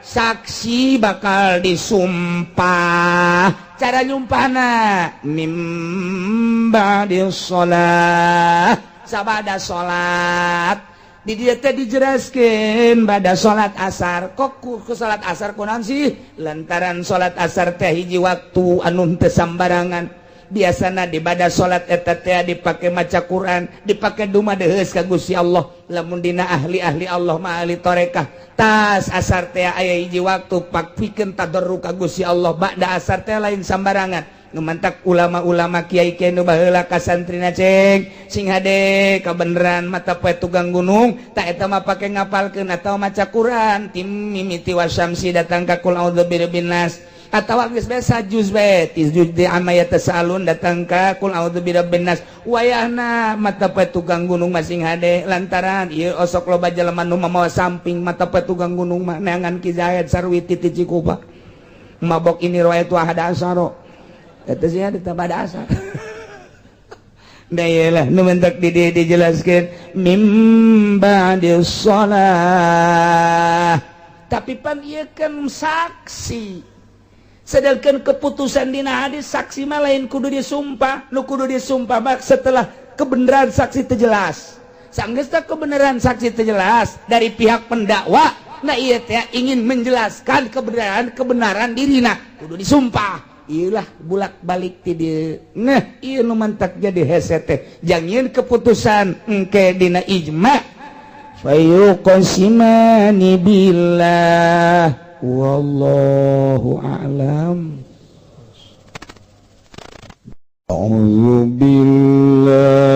saksi bakal disumpah cara nyumpahna mim ba'dis shalah sabada salat di dia teh dijelaskeun pada salat asar. Kok ku salat asar kunaon sih? Lantaran salat asar teh hiji waktu anu teu sambarangan. Biasana di bada salat eta teh dipake maca Quran, dipake dumadeheus ka Gusti Allah. Lamun dina ahli-ahli Allah mah ahli tarekah. Tas asar teh aya hiji waktu pakpikeun tadarruk ka Gusti Allah. Ba'da asar teh lain sambarangan. Ngemantak ulama-ulama kiai-kiai nu baheula ka santrina ceng sing hade kabeneran mata poe tugang gunung tak eta mah pake ngapalkeun atawa maca Quran tim mimiti wasyamsi datang ka qul a'udzu birabbin nas atawa geus biasa juz bae juz di amaya tasalun datang ka qul a'udzu birabbin nas wayahna mata poe tugang gunung masing hade lantaran ieu osok loba jelema nu mamawa samping mata poe tugang gunung mah neangan ki Zahid Sarwi ti Cikupa mabok ini riwayat ahad asyara eta sih ada pada asar. Da iyalah nu mentak dijelaskeun mim ba'dis shalah. Tapi pan ieu kan saksi. Sedangkan keputusan dina hadis saksi mah lain kudu disumpah, nu kudu disumpah mah setelah kebenaran saksi teu jelas. Sanggeus teh kebenaran saksi teu jelas dari pihak pendakwa, nah ieu teh ingin menjelaskan kebenaran dirina kudu disumpah. Iyalah bulak balik ti dieu. Nah, ieu nu mantak jadi hese teh. Jangan keputusan engke dina ijma. Fayuqsimani billah wallahu a'lam. A'udzu billah